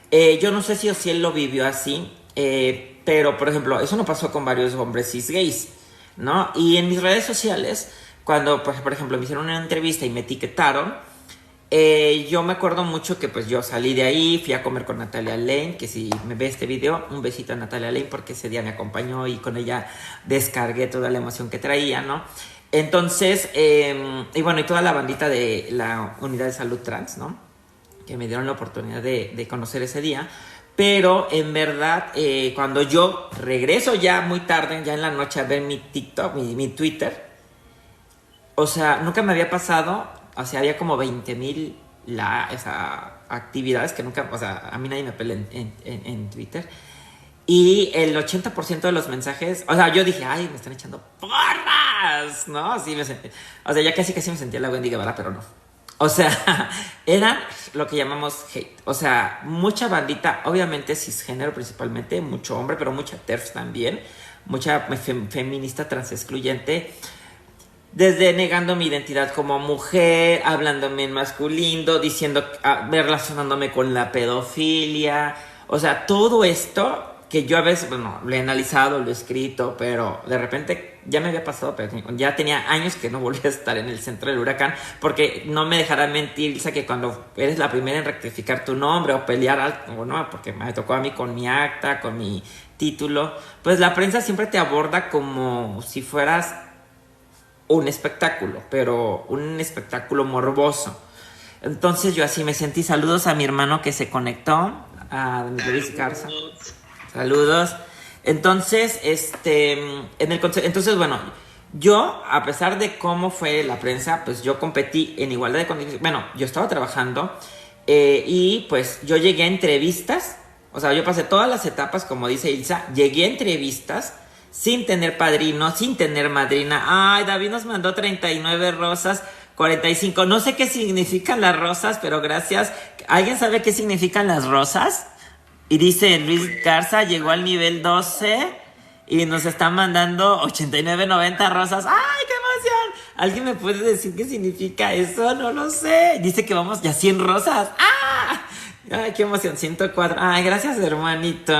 Yo no sé si Osiel lo vivió así, pero por ejemplo, eso no pasó con varios hombres cis gays, ¿no? Y en mis redes sociales, cuando por ejemplo me hicieron una entrevista y me etiquetaron, yo me acuerdo mucho que pues yo salí de ahí, fui a comer con Natalia Lane, que si me ve este video, un besito a Natalia Lane porque ese día me acompañó y con ella descargué toda la emoción que traía, ¿no? Entonces, y bueno, y toda la bandita de la Unidad de Salud Trans, ¿no? Que me dieron la oportunidad de conocer ese día. Pero en verdad, cuando yo regreso ya muy tarde, ya en la noche a ver mi TikTok, mi Twitter, o sea, nunca me había pasado, o sea, había como 20,000 actividades que nunca, o sea, a mí nadie me pela en Twitter. Y el 80% de los mensajes, o sea, yo dije, ay, me están echando porras, ¿no? Así me sentí, o sea, ya casi me sentía la Wendy Guevara, pero no. O sea, era lo que llamamos hate. O sea, mucha bandita, obviamente cisgénero principalmente, mucho hombre, pero mucha TERF también, mucha feminista transexcluyente, desde negando mi identidad como mujer, hablándome en masculino, diciendo, relacionándome con la pedofilia. O sea, todo esto que yo a veces, bueno, lo he analizado, lo he escrito, pero de repente ya me había pasado, pero ya tenía años que no volvía a estar en el centro del huracán, porque no me dejará mentir, Ilsa, que cuando eres la primera en rectificar tu nombre o pelear, o no, porque me tocó a mí con mi acta, con mi título, pues la prensa siempre te aborda como si fueras un espectáculo, pero un espectáculo morboso. Entonces yo así me sentí. Saludos a mi hermano que se conectó, a Luis Garza. Saludos. Entonces, entonces, bueno, yo, a pesar de cómo fue la prensa, pues yo competí en igualdad de condiciones. Bueno, yo estaba trabajando y pues yo llegué a entrevistas. O sea, yo pasé todas las etapas, como dice Ilsa, llegué a entrevistas sin tener padrino, sin tener madrina. Ay, David nos mandó 39 rosas, 45. No sé qué significan las rosas, pero gracias. ¿Alguien sabe qué significan las rosas? Y dice Luis Garza, llegó al nivel 12 y nos está mandando 89.90 rosas. ¡Ay, qué emoción! ¿Alguien me puede decir qué significa eso? No lo sé. Dice que vamos ya 100 rosas. ¡Ah! ¡Ay, qué emoción! 104. ¡Ay, gracias, hermanito!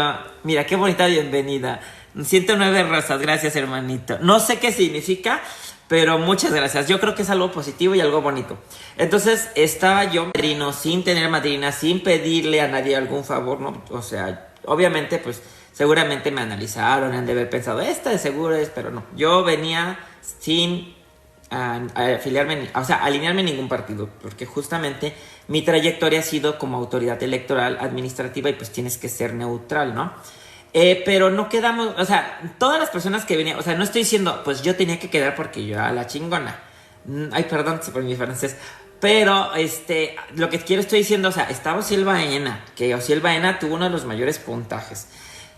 Mira, qué bonita bienvenida. 109 rosas, gracias, hermanito. No sé qué significa, pero muchas gracias. Yo creo que es algo positivo y algo bonito. Entonces, estaba yo madrino, sin tener madrina, sin pedirle a nadie algún favor, ¿no? O sea, obviamente, pues, seguramente me analizaron, han de haber pensado, esta de seguro es, pero no. Yo venía sin afiliarme, o sea, alinearme en ningún partido, porque justamente mi trayectoria ha sido como autoridad electoral administrativa y pues tienes que ser neutral, ¿no? Pero no quedamos, o sea, todas las personas que venían, o sea, no estoy diciendo, pues yo tenía que quedar porque yo era la chingona. Ay, perdón por mi francés. Pero, lo que estoy diciendo, o sea, estaba Ociel Baena, que Ociel Baena tuvo uno de los mayores puntajes.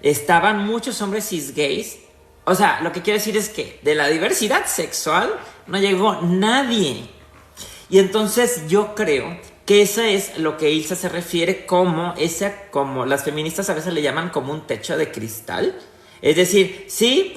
Estaban muchos hombres cis gays. O sea, lo que quiero decir es que de la diversidad sexual no llegó nadie. Y entonces yo creo que eso es lo que Ilsa se refiere como las feministas a veces le llaman como un techo de cristal. Es decir, sí,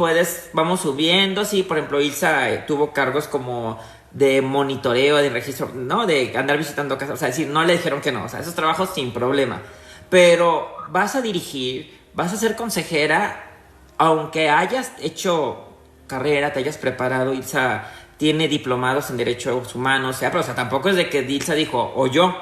vamos subiendo, sí, por ejemplo, Ilsa tuvo cargos como de monitoreo, de registro, ¿no? De andar visitando casas, o sea, decir, no le dijeron que no, o sea, esos trabajos sin problema. Pero vas a dirigir, vas a ser consejera, aunque hayas hecho carrera, te hayas preparado. Ilsa tiene diplomados en derechos humanos, pero o sea, tampoco es de que Ilsa dijo, o yo,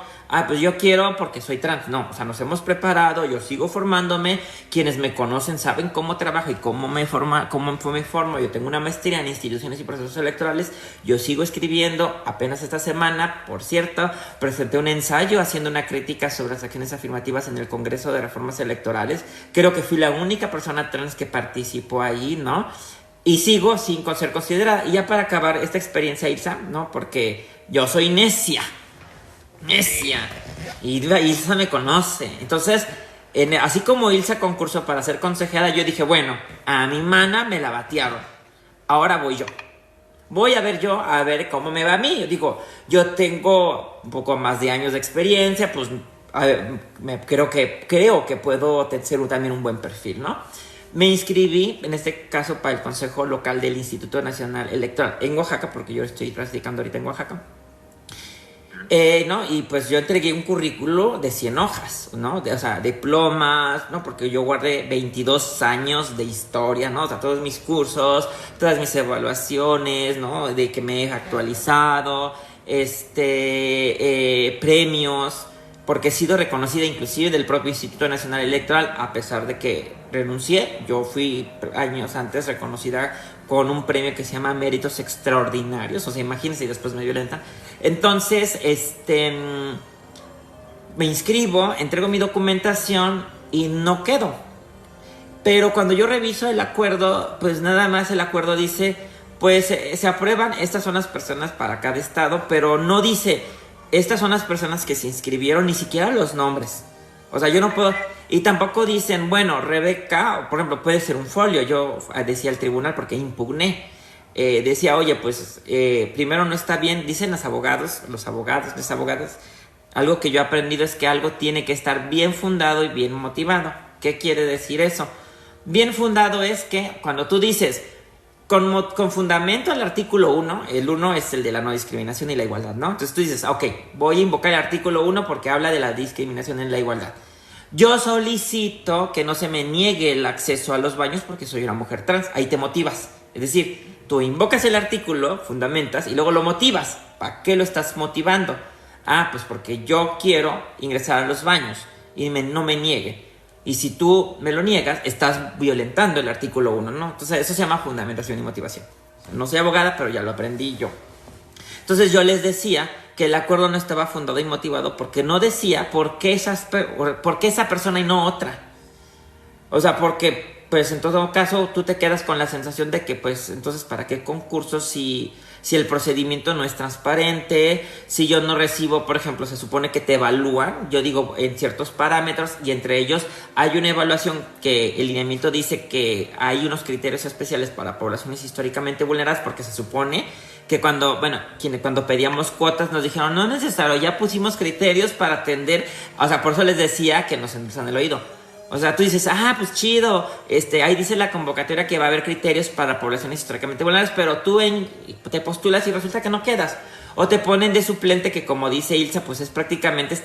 pues yo quiero porque soy trans. No, o sea, nos hemos preparado, yo sigo formándome, quienes me conocen saben cómo trabajo y cómo me formo. Yo tengo una maestría en instituciones y procesos electorales, yo sigo escribiendo. Apenas esta semana, por cierto, presenté un ensayo haciendo una crítica sobre las acciones afirmativas en el Congreso de Reformas Electorales. Creo que fui la única persona trans que participó ahí, ¿no? Y sigo sin ser considerada. Y ya para acabar esta experiencia, Ilsa, ¿no? Porque yo soy necia. Y Ilsa me conoce. Entonces, así como Ilsa concursó para ser consejera, yo dije, bueno, a mi mana me la batearon. Ahora voy yo. Voy a ver cómo me va a mí. Yo digo, yo tengo un poco más de años de experiencia, pues creo que puedo ser también un buen perfil, ¿no? Me inscribí, en este caso, para el Consejo Local del Instituto Nacional Electoral en Oaxaca, porque yo estoy practicando ahorita en Oaxaca. ¿No? Y pues yo entregué un currículo de 100 hojas, ¿no? O sea, diplomas, ¿no? Porque yo guardé 22 años de historia, ¿no? O sea, todos mis cursos, todas mis evaluaciones, ¿no? De que me he actualizado, premios, porque he sido reconocida inclusive del propio Instituto Nacional Electoral, a pesar de que renuncié. Yo fui años antes reconocida con un premio que se llama Méritos Extraordinarios. O sea, imagínense, y después me violentan. Entonces, me inscribo, entrego mi documentación y no quedo. Pero cuando yo reviso el acuerdo, pues nada más el acuerdo dice, pues se aprueban, estas son las personas para cada estado, pero no dice, estas son las personas que se inscribieron, ni siquiera los nombres. O sea, yo no puedo. Y tampoco dicen, bueno, Rebeca, por ejemplo, puede ser un folio. Yo decía al tribunal, porque impugné. Decía, oye, pues primero no está bien. Dicen los abogados, las abogadas. Algo que yo he aprendido es que algo tiene que estar bien fundado y bien motivado. ¿Qué quiere decir eso? Bien fundado es que cuando tú dices, con fundamento al artículo 1, el 1 es el de la no discriminación y la igualdad, ¿no? Entonces tú dices, ok, voy a invocar el artículo 1 porque habla de la discriminación y la igualdad. Yo solicito que no se me niegue el acceso a los baños porque soy una mujer trans. Ahí te motivas. Es decir, tú invocas el artículo, fundamentas y luego lo motivas. ¿Para qué lo estás motivando? Pues porque yo quiero ingresar a los baños y no me niegue. Y si tú me lo niegas, estás violentando el artículo 1, ¿no? Entonces eso se llama fundamentación y motivación. No soy abogada, pero ya lo aprendí yo. Entonces yo les decía que el acuerdo no estaba fundado y motivado porque no decía por qué esa persona y no otra. O sea, porque pues en todo caso tú te quedas con la sensación de que pues entonces ¿para qué concursos si el procedimiento no es transparente? Si yo no recibo, por ejemplo, se supone que te evalúan, yo digo, en ciertos parámetros, y entre ellos hay una evaluación que el lineamiento dice que hay unos criterios especiales para poblaciones históricamente vulneradas, porque se supone que cuando pedíamos cuotas nos dijeron, no es necesario, ya pusimos criterios para atender. O sea, por eso les decía que nos endulzan el oído. O sea, tú dices, pues chido, ahí dice la convocatoria que va a haber criterios para poblaciones históricamente vulnerables, pero tú te postulas y resulta que no quedas. O te ponen de suplente, que como dice Ilsa, pues es prácticamente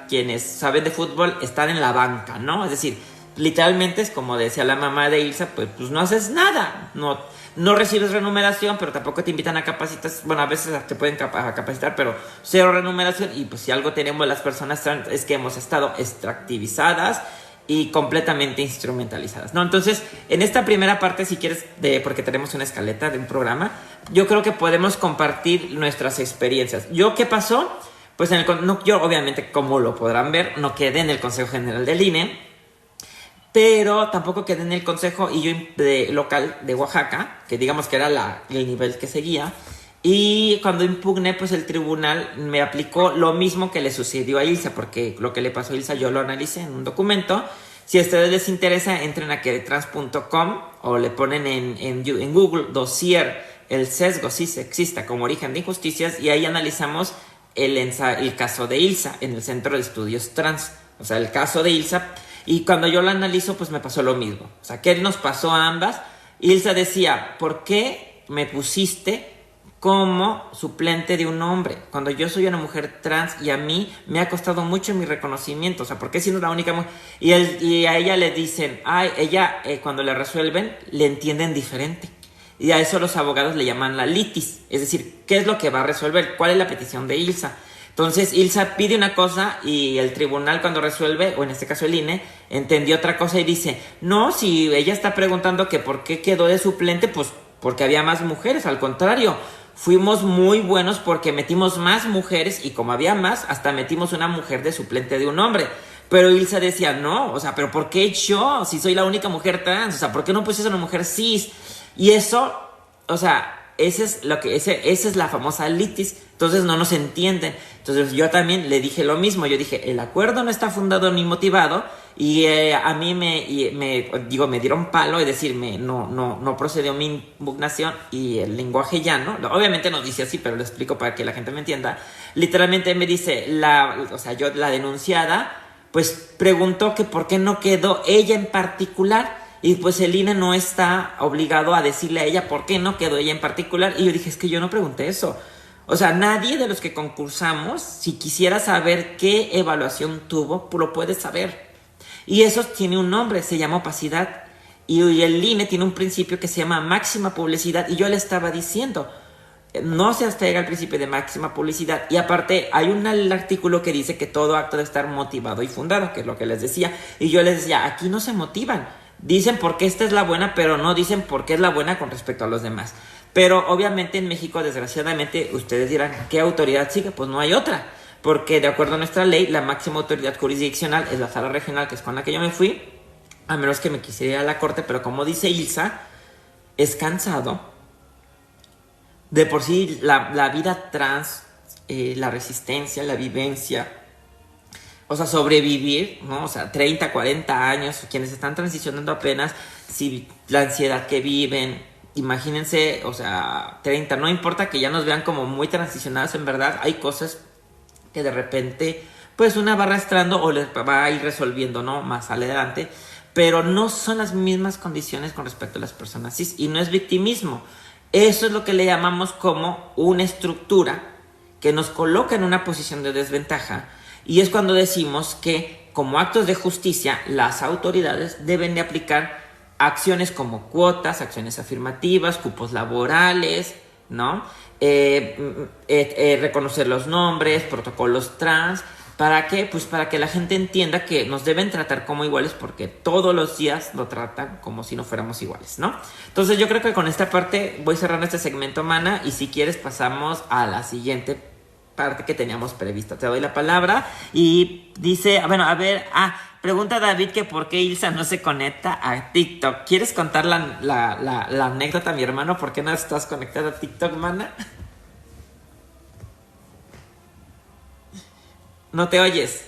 quienes saben de fútbol, están en la banca, ¿no? Es decir, literalmente es como decía la mamá de Ilsa, pues no haces nada, no recibes remuneración, pero tampoco te invitan a capacitar. Bueno, a veces te pueden capacitar, pero cero remuneración. Y pues si algo tenemos las personas trans es que hemos estado extractivizadas y completamente instrumentalizadas, ¿no? Entonces, en esta primera parte, si quieres, porque tenemos una escaleta de un programa, yo creo que podemos compartir nuestras experiencias. ¿Yo qué pasó? Pues yo obviamente, como lo podrán ver, no quedé en el Consejo General del INE, pero tampoco quedé en el Consejo local de Oaxaca, que digamos que era el nivel que seguía. Y cuando impugné, pues el tribunal me aplicó lo mismo que le sucedió a Ilsa, porque lo que le pasó a Ilsa yo lo analicé en un documento. Si a ustedes les interesa, entren a queretrans.com o le ponen en Google dossier el sesgo sí sexista como origen de injusticias, y ahí analizamos el caso de Ilsa en el Centro de Estudios Trans, o sea, el caso de Ilsa. Y cuando yo lo analizo, pues me pasó lo mismo. O sea, ¿qué nos pasó a ambas? Ilsa decía, ¿por qué me pusiste como suplente de un hombre cuando yo soy una mujer trans y a mí me ha costado mucho mi reconocimiento? O sea, ¿por qué siendo la única mujer? Y a ella le dicen, ella cuando le resuelven le entienden diferente. Y a eso los abogados le llaman la litis. Es decir, ¿qué es lo que va a resolver? ¿Cuál es la petición de Ilsa? Entonces Ilsa pide una cosa y el tribunal cuando resuelve, o en este caso el INE, entendió otra cosa y dice, no, si ella está preguntando que por qué quedó de suplente, pues porque había más mujeres. Al contrario, fuimos muy buenos porque metimos más mujeres y como había más, hasta metimos una mujer de suplente de un hombre. Pero Ilsa decía, no, o sea, pero ¿por qué yo? Si soy la única mujer trans, o sea, ¿por qué no pusiste una mujer cis? Y eso, o sea, esa es la famosa litis. Entonces no nos entienden. Entonces yo también le dije lo mismo. Yo dije, el acuerdo no está fundado ni motivado. Y a mí me dieron palo, es decir, no procedió mi impugnación y el lenguaje llano. Obviamente no dice así, pero lo explico para que la gente me entienda. Literalmente me dice, la denunciada, pues preguntó que por qué no quedó ella en particular. Y pues el INE no está obligado a decirle a ella por qué no quedó ella en particular. Y yo dije, es que yo no pregunté eso. O sea, nadie de los que concursamos, si quisiera saber qué evaluación tuvo, lo puede saber. Y eso tiene un nombre, se llama opacidad. Y el INE tiene un principio que se llama máxima publicidad. Y yo le estaba diciendo, no se abstega el principio de máxima publicidad. Y aparte, hay un artículo que dice que todo acto debe estar motivado y fundado, que es lo que les decía. Y yo les decía, aquí no se motivan. Dicen por qué esta es la buena, pero no dicen por qué es la buena con respecto a los demás. Pero obviamente en México, desgraciadamente, ustedes dirán, ¿qué autoridad sigue? Pues no hay otra. Porque de acuerdo a nuestra ley, la máxima autoridad jurisdiccional es la sala regional, que es con la que yo me fui, a menos que me quisiera ir a la corte. Pero como dice Ilsa, es cansado. De por sí, la vida trans, la resistencia, la vivencia, o sea, sobrevivir, ¿no? O sea, 30, 40 años, quienes están transicionando apenas, si la ansiedad que viven, imagínense, o sea, 30, no importa que ya nos vean como muy transicionadas, en verdad, hay cosas que de repente, pues una va arrastrando o les va a ir resolviendo, ¿no? Más adelante, pero no son las mismas condiciones con respecto a las personas cis, y no es victimismo. Eso es lo que le llamamos como una estructura que nos coloca en una posición de desventaja. Y es cuando decimos que como actos de justicia las autoridades deben de aplicar acciones como cuotas, acciones afirmativas, cupos laborales, ¿no? Reconocer los nombres, protocolos trans. ¿Para qué? Pues para que la gente entienda que nos deben tratar como iguales, porque todos los días lo tratan como si no fuéramos iguales, ¿no? Entonces yo creo que con esta parte voy cerrando este segmento, Mana, y si quieres pasamos a la siguiente parte que teníamos prevista. Te doy la palabra y dice, bueno, a ver, pregunta David que por qué Ilsa no se conecta a TikTok. ¿Quieres contar la anécdota, mi hermano? ¿Por qué no estás conectada a TikTok, Mana? No te oyes.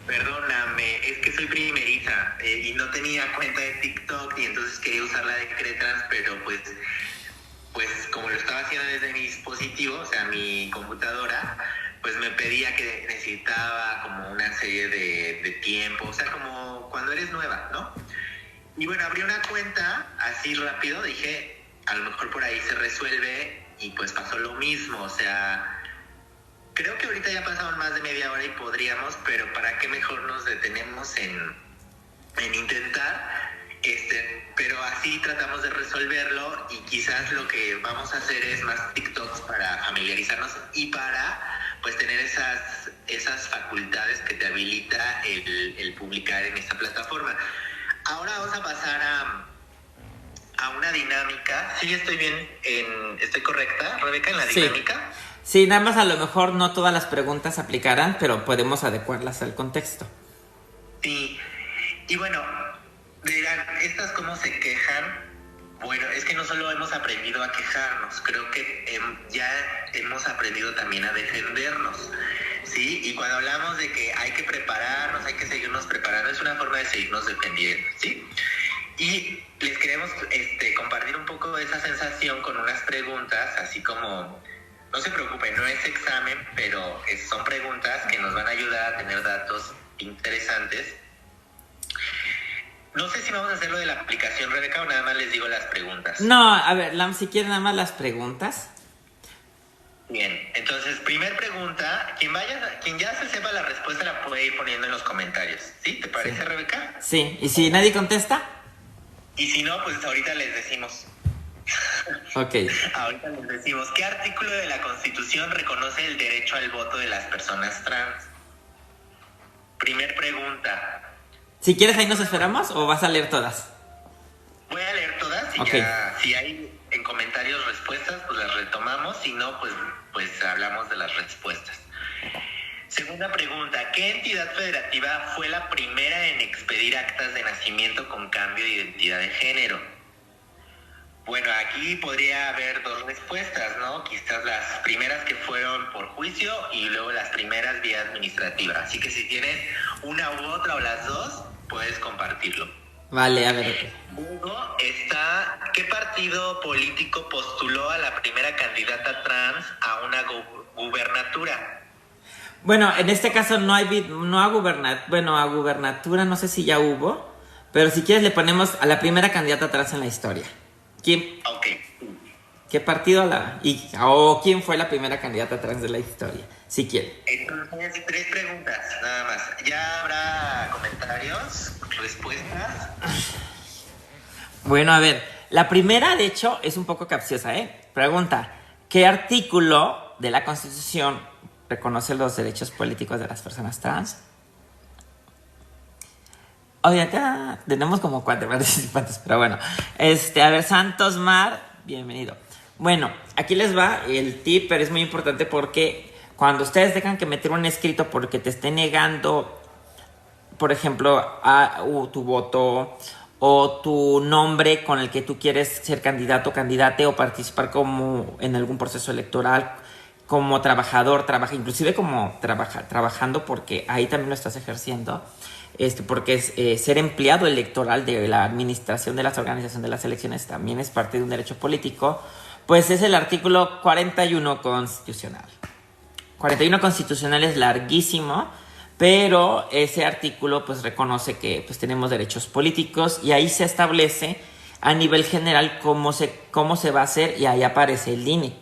Perdóname, es que soy primeriza y no tenía cuenta de TikTok y entonces quería usar la de Queretrans, pero pues como lo estaba haciendo desde mi dispositivo, o sea, mi computadora, pues me pedía que necesitaba como una serie de tiempo, o sea, como cuando eres nueva, ¿no? Y bueno, abrí una cuenta así rápido, dije, a lo mejor por ahí se resuelve y pues pasó lo mismo, o sea, creo que ahorita ya pasaron más de media hora y podríamos, pero ¿para qué mejor nos detenemos en intentar? Pero así tratamos de resolverlo y quizás lo que vamos a hacer es más TikToks para familiarizarnos y para pues tener esas facultades que te habilita el publicar en esta plataforma. Ahora vamos a pasar a una dinámica. Sí, estoy bien, ¿estoy correcta, Rebeca, en la dinámica? Sí, nada más a lo mejor no todas las preguntas aplicarán, pero podemos adecuarlas al contexto. Sí, y bueno, dirán, ¿estas cómo se quejan? Bueno, es que no solo hemos aprendido a quejarnos, creo que ya hemos aprendido también a defendernos, ¿sí? Y cuando hablamos de que hay que prepararnos, hay que seguirnos preparando, es una forma de seguirnos defendiendo, ¿sí? Y les queremos compartir un poco de esa sensación con unas preguntas, así como, no se preocupen, no es examen, pero son preguntas que nos van a ayudar a tener datos interesantes. No sé si vamos a hacerlo de la aplicación, Rebeca, o nada más les digo las preguntas. No, a ver, Lam, si quieren nada más las preguntas. Bien, entonces, primer pregunta, quien ya se sepa la respuesta la puede ir poniendo en los comentarios, ¿sí? ¿Te parece, sí, Rebeca? Sí, ¿y si nadie contesta? Y si no, pues ahorita les decimos. Ok. Ahorita les decimos, ¿qué artículo de la Constitución reconoce el derecho al voto de las personas trans? Primer pregunta. Si quieres, ahí nos esperamos o vas a leer todas. Voy a leer todas y okay, ya, si hay en comentarios respuestas, pues las retomamos. Si no, pues hablamos de las respuestas. Segunda pregunta, ¿qué entidad federativa fue la primera en expedir actas de nacimiento con cambio de identidad de género? Bueno, aquí podría haber dos respuestas, ¿no? Quizás las primeras que fueron por juicio y luego las primeras vía administrativa. Así que si tienes una u otra o las dos, puedes compartirlo. Vale, a ver. Luego está, ¿qué partido político postuló a la primera candidata trans a una gubernatura? Bueno, en este caso no a gubernatura, no sé si ya hubo, pero si quieres le ponemos a la primera candidata trans en la historia. ¿Quién? Ok. ¿Qué partido quién fue la primera candidata trans de la historia? Si quieren. Entonces, 3 preguntas, nada más. ¿Ya habrá comentarios, respuestas? Bueno, a ver, la primera, de hecho, es un poco capciosa, ¿eh? Pregunta, ¿qué artículo de la Constitución reconoce los derechos políticos de las personas trans? Oye, acá tenemos como 4 participantes, pero bueno. A ver, Santos Mar, bienvenido. Bueno, aquí les va el tip, pero es muy importante porque cuando ustedes tengan que meter un escrito porque te esté negando, por ejemplo, tu voto o tu nombre con el que tú quieres ser candidato o candidate o participar como en algún proceso electoral, como trabajador, inclusive como trabajando porque ahí también lo estás ejerciendo. Porque es ser empleado electoral de la administración de las organizaciones de las elecciones también es parte de un derecho político, pues es el artículo 41 constitucional. 41 constitucional es larguísimo, pero ese artículo pues reconoce que pues tenemos derechos políticos y ahí se establece a nivel general cómo se va a hacer y ahí aparece el INE.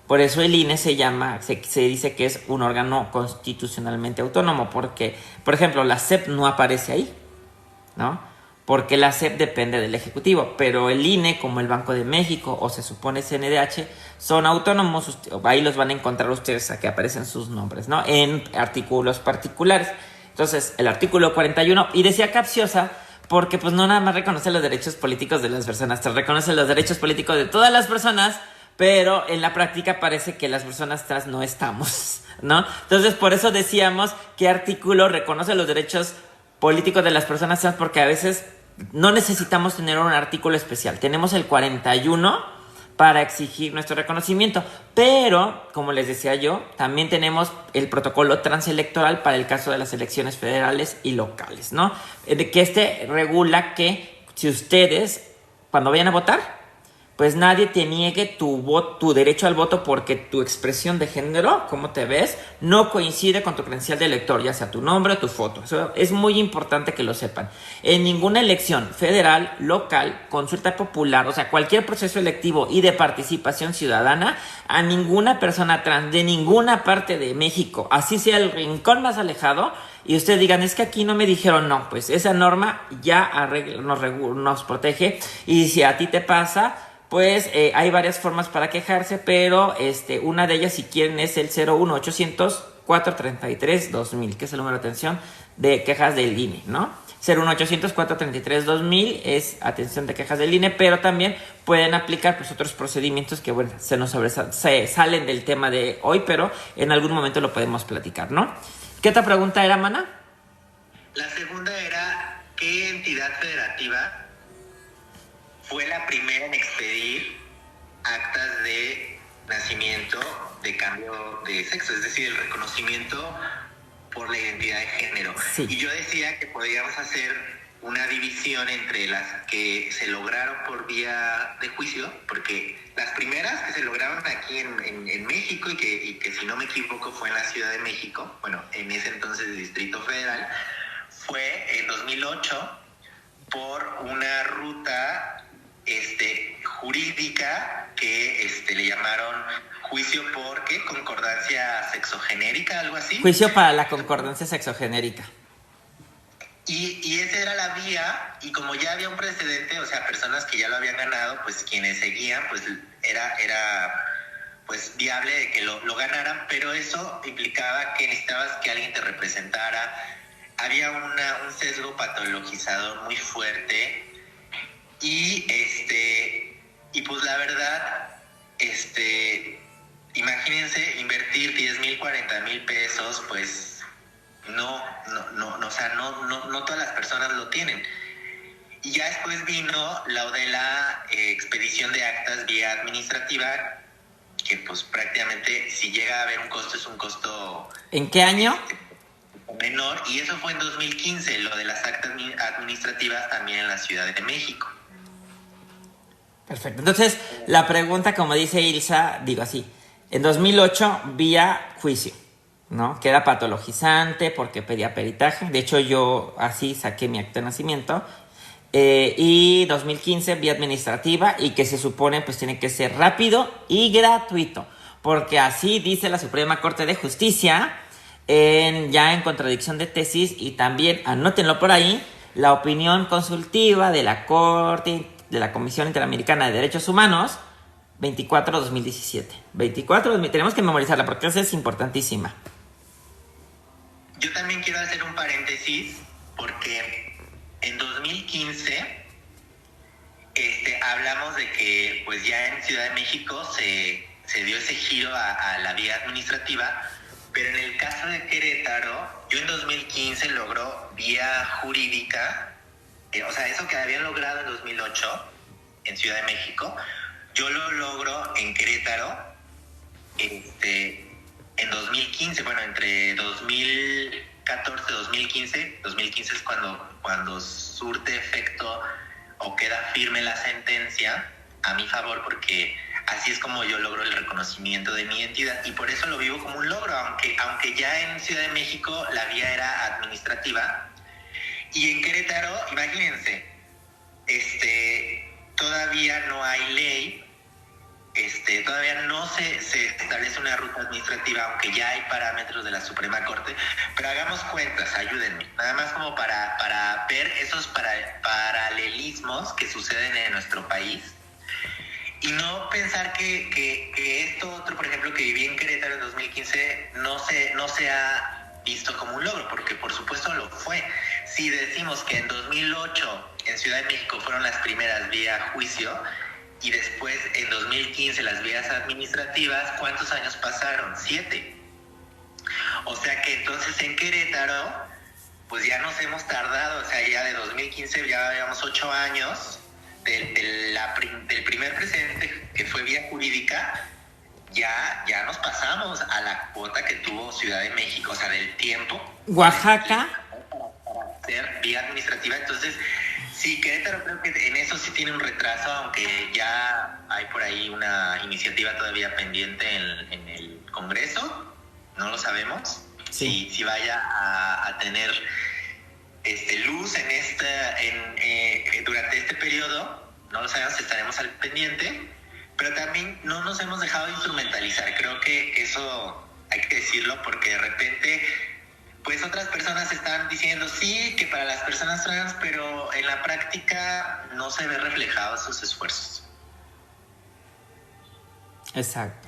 Por eso el INE se dice que es un órgano constitucionalmente autónomo, porque, por ejemplo, la SEP no aparece ahí, ¿no? Porque la SEP depende del Ejecutivo, pero el INE, como el Banco de México, o se supone CNDH, son autónomos, ahí los van a encontrar ustedes a que aparecen sus nombres, ¿no? En artículos particulares. Entonces, el artículo 41, y decía capciosa, porque pues no nada más reconoce los derechos políticos de las personas, reconoce los derechos políticos de todas las personas, pero en la práctica parece que las personas trans no estamos, ¿no? Entonces, por eso decíamos qué artículo reconoce los derechos políticos de las personas trans, porque a veces no necesitamos tener un artículo especial. Tenemos el 41 para exigir nuestro reconocimiento, pero, como les decía yo, también tenemos el protocolo transelectoral para el caso de las elecciones federales y locales, ¿no? Que regula que si ustedes, cuando vayan a votar, pues nadie te niegue tu derecho al voto porque tu expresión de género, cómo te ves, no coincide con tu credencial de elector, ya sea tu nombre o tu foto. Eso es muy importante que lo sepan. En ninguna elección federal, local, consulta popular, o sea, cualquier proceso electivo y de participación ciudadana, a ninguna persona trans de ninguna parte de México, así sea el rincón más alejado, y ustedes digan, es que aquí no me dijeron, no, pues esa norma ya nos protege, y si a ti te pasa, pues hay varias formas para quejarse, pero una de ellas, si quieren, es el 01800 433 2000, que es el número de atención de quejas del INE, ¿no? 01800 433 2000 es atención de quejas del INE, pero también pueden aplicar pues otros procedimientos que, bueno, se salen del tema de hoy, pero en algún momento lo podemos platicar, ¿no? ¿Qué otra pregunta era, Mana? La segunda era, ¿qué entidad federativa fue la primera en expedir actas de nacimiento de cambio de sexo, es decir, el reconocimiento por la identidad de género. Sí. Y yo decía que podíamos hacer una división entre las que se lograron por vía de juicio, porque las primeras que se lograron aquí en México y que si no me equivoco fue en la Ciudad de México, bueno, en ese entonces Distrito Federal, fue en 2008 por una ruta jurídica que le llamaron juicio por ¿qué? Concordancia sexogenérica, algo así. Juicio para la concordancia sexogenérica. Y esa era la vía, y como ya había un precedente, o sea, personas que ya lo habían ganado, pues quienes seguían, pues era pues viable de que lo ganaran, pero eso implicaba que necesitabas que alguien te representara. Había un sesgo patologizador muy fuerte y pues la verdad, imagínense invertir 10,000, 40,000 pesos, pues no, o sea, no todas las personas lo tienen. Y ya después vino la expedición de actas vía administrativa, que pues prácticamente si llega a haber un costo, es un costo... ¿En qué año? Menor, y eso fue en 2015, lo de las actas administrativas también en la Ciudad de México. Perfecto. Entonces, la pregunta, como dice Ilsa, digo así, en 2008 vía juicio, ¿no? Que era patologizante porque pedía peritaje. De hecho, yo así saqué mi acta de nacimiento. Y 2015 vía administrativa, y que se supone pues tiene que ser rápido y gratuito, porque así dice la Suprema Corte de Justicia, ya en contradicción de tesis. Y también, anótenlo por ahí, la opinión consultiva de la Corte de la Comisión Interamericana de Derechos Humanos 24/2017. 24, tenemos que memorizarla porque esa es importantísima. Yo también quiero hacer un paréntesis porque en 2015 hablamos de que pues ya en Ciudad de México se dio ese giro a la vía administrativa, pero en el caso de Querétaro, yo en 2015 logró vía jurídica, o sea, eso que habían logrado en 2008 en Ciudad de México, yo lo logro en Querétaro en 2015, bueno, entre 2014 y 2015. 2015 es cuando surte efecto o queda firme la sentencia a mi favor, porque así es como yo logro el reconocimiento de mi identidad, y por eso lo vivo como un logro, aunque ya en Ciudad de México la vía era administrativa. Y en Querétaro, imagínense, todavía no hay ley, todavía no se establece una ruta administrativa, aunque ya hay parámetros de la Suprema Corte, pero hagamos cuentas, ayúdenme, nada más como para ver esos paralelismos que suceden en nuestro país, y no pensar que esto otro, por ejemplo, que viví en Querétaro en 2015, no se ha visto como un logro, porque por supuesto lo fue. Si decimos que en 2008 en Ciudad de México fueron las primeras vía juicio, y después en 2015 las vías administrativas, ¿cuántos años pasaron? 7. O sea que entonces en Querétaro pues ya nos hemos tardado, o sea, ya de 2015 ya llevamos 8 años del primer precedente que fue vía jurídica. Ya nos pasamos a la cuota que tuvo Ciudad de México, o sea, del tiempo. Oaxaca. Para ser vía administrativa. Entonces, sí, Querétaro creo que en eso sí tiene un retraso, aunque ya hay por ahí una iniciativa todavía pendiente en el Congreso. No lo sabemos. Sí. Si vaya a tener luz durante este periodo, no lo sabemos, estaremos al pendiente. Pero también no nos hemos dejado instrumentalizar. Creo que eso hay que decirlo, porque de repente pues otras personas están diciendo sí, que para las personas trans, pero en la práctica no se ve reflejado sus esfuerzos. Exacto.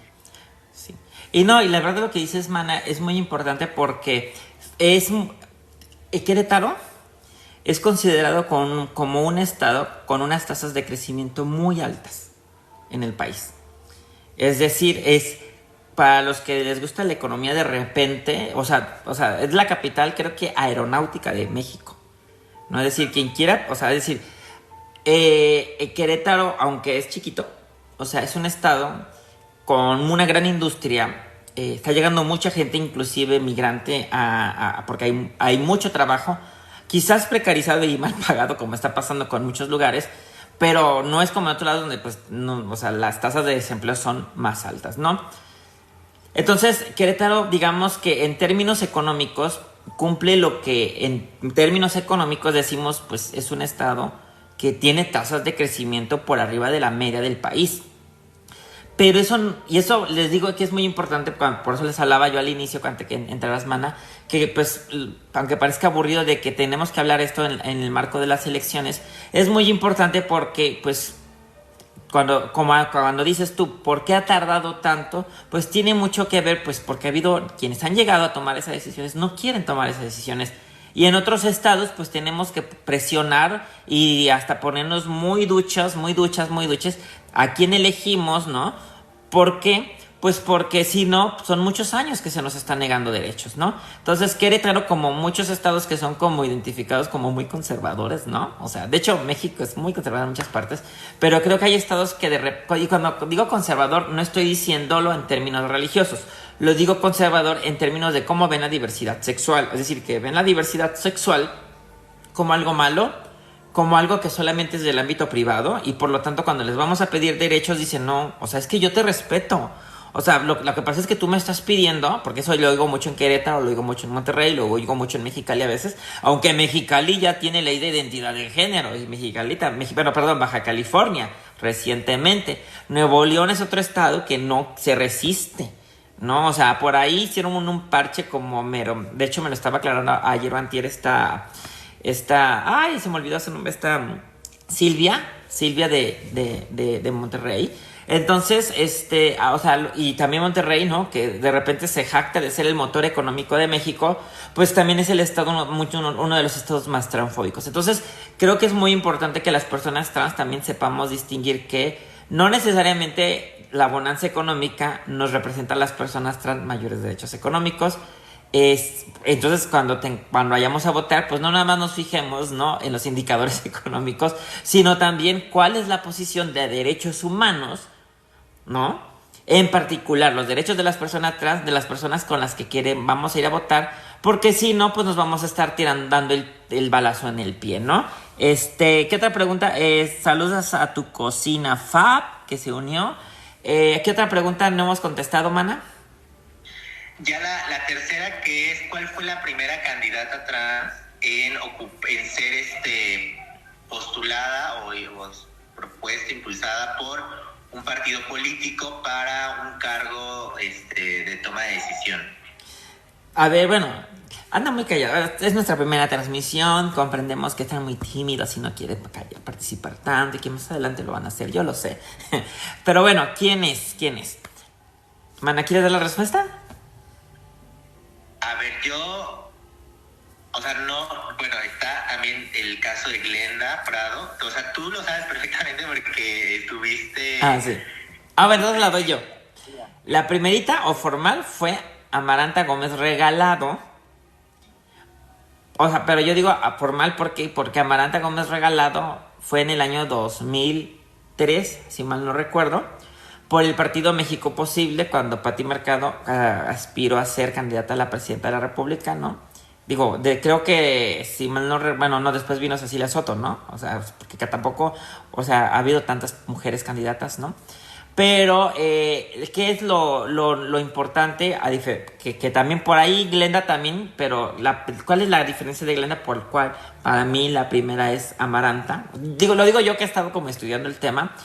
Sí. Y la verdad lo que dices, Mana, es muy importante, porque Querétaro es considerado como un estado con unas tasas de crecimiento muy altas en el país. Es decir, es para los que les gusta la economía, de repente, o sea, es la capital, creo que aeronáutica de México, ¿no? Es decir, quien quiera, o sea, es decir, Querétaro, aunque es chiquito, o sea, es un estado con una gran industria. Está llegando mucha gente, inclusive migrante, porque hay mucho trabajo, quizás precarizado y mal pagado, como está pasando con muchos lugares, pero no es como en otros lados donde, pues, no, o sea, las tasas de desempleo son más altas, ¿no? Entonces, Querétaro, digamos que en términos económicos, cumple lo que en términos económicos decimos, pues es un estado que tiene tasas de crecimiento por arriba de la media del país. Pero eso les digo que es muy importante, por eso les hablaba yo al inicio, cuando entre las manas, que pues, aunque parezca aburrido de que tenemos que hablar esto en el marco de las elecciones, es muy importante porque, pues, cuando dices tú, ¿por qué ha tardado tanto? Pues tiene mucho que ver, pues, porque ha habido quienes han llegado a tomar esas decisiones, no quieren tomar esas decisiones. Y en otros estados, pues tenemos que presionar y hasta ponernos muy duchas a quién elegimos, ¿no? ¿Por qué? Pues porque si no, son muchos años que se nos están negando derechos, ¿no? Entonces, Querétaro, como muchos estados que son como identificados como muy conservadores, ¿no? O sea, de hecho, México es muy conservador en muchas partes, pero creo que hay estados que y cuando digo conservador, no estoy diciéndolo en términos religiosos, lo digo conservador en términos de cómo ven la diversidad sexual, es decir, que ven la diversidad sexual como algo malo, como algo que solamente es del ámbito privado, y por lo tanto cuando les vamos a pedir derechos dicen, no, o sea, es que yo te respeto. O sea, lo que pasa es que tú me estás pidiendo, porque eso lo oigo mucho en Querétaro, lo oigo mucho en Monterrey, lo oigo mucho en Mexicali a veces, aunque Mexicali ya tiene ley de identidad de género, y Baja California, recientemente. Nuevo León es otro estado que no se resiste, ¿no? O sea, por ahí hicieron un parche como mero. De hecho, me lo estaba aclarando ayer o antier ay, se me olvidó su nombre, Silvia de Monterrey. Entonces, o sea, y también Monterrey, ¿no? Que de repente se jacta de ser el motor económico de México, pues también es el estado, uno de los estados más transfóbicos. Entonces, creo que es muy importante que las personas trans también sepamos distinguir que no necesariamente la bonanza económica nos representa a las personas trans mayores derechos económicos. Entonces cuando vayamos a votar, pues no nada más nos fijemos, ¿no?, en los indicadores económicos, sino también cuál es la posición de derechos humanos, ¿no? En particular los derechos de las personas trans, de las personas con las que vamos a ir a votar, porque si no, pues nos vamos a estar dando el balazo en el pie, ¿no? ¿Qué otra pregunta? Saludos a tu cocina Fab, que se unió. ¿Qué otra pregunta no hemos contestado, mana? Ya la tercera, que es, ¿cuál fue la primera candidata trans en ser postulada o propuesta, impulsada por un partido político para un cargo de toma de decisión? A ver, bueno, anda muy callado. Es nuestra primera transmisión. Comprendemos que están muy tímidos y no quieren participar tanto y que más adelante lo van a hacer, yo lo sé. Pero bueno, ¿quién es? Mana, ¿quieres dar la respuesta? A ver, está también el caso de Glenda Prado. O sea, tú lo sabes perfectamente porque estuviste... Ah, sí. Bueno, entonces la doy yo. La primerita o formal fue Amaranta Gómez Regalado. O sea, pero yo digo formal porque Amaranta Gómez Regalado fue en el año 2003, si mal no recuerdo, por el partido México Posible, cuando Pati Mercado aspiró a ser candidata a la presidenta de la República, ¿no? Digo, creo que si mal no, después vino Cecilia Soto, ¿no? O sea, porque tampoco, o sea, ha habido tantas mujeres candidatas, ¿no? Pero, ¿qué es lo importante? Que también por ahí Glenda también, pero ¿cuál es la diferencia de Glenda? Por el cual, para mí, la primera es Amaranta. Lo digo yo que he estado como estudiando el tema,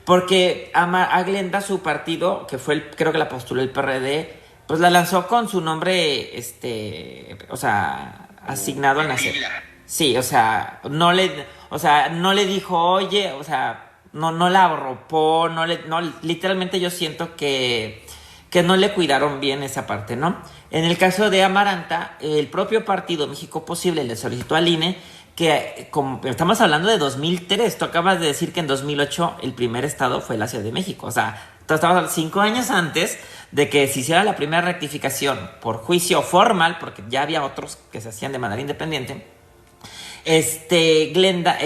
porque a Glenda su partido, que fue creo que la postuló el PRD, pues la lanzó con su nombre, o sea, asignado al nacer. Sí, o sea, no le dijo, oye, o sea, no la arropó, literalmente yo siento que no le cuidaron bien esa parte, ¿no? En el caso de Amaranta, el propio partido México Posible le solicitó al INE que, como estamos hablando de 2003, tú acabas de decir que en 2008 el primer estado fue la Ciudad de México, o sea, estamos 5 años antes de que se hiciera la primera rectificación por juicio formal, porque ya había otros que se hacían de manera independiente. Glenda,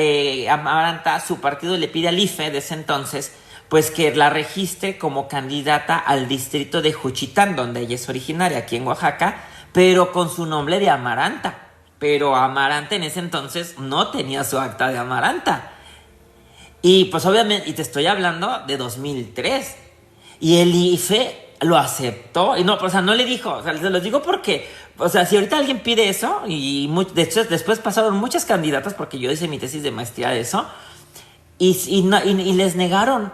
Amaranta, su partido le pide al IFE de ese entonces, pues que la registre como candidata al distrito de Juchitán, donde ella es originaria, aquí en Oaxaca, pero con su nombre de Amaranta. Pero Amaranta en ese entonces no tenía su acta de Amaranta. Y pues obviamente, y te estoy hablando de 2003. Y el IFE lo aceptó. Y no, o sea, no le dijo, o sea, se los digo porque, o sea, si ahorita alguien pide eso, de hecho, después pasaron muchas candidatas, porque yo hice mi tesis de maestría de eso, y les negaron.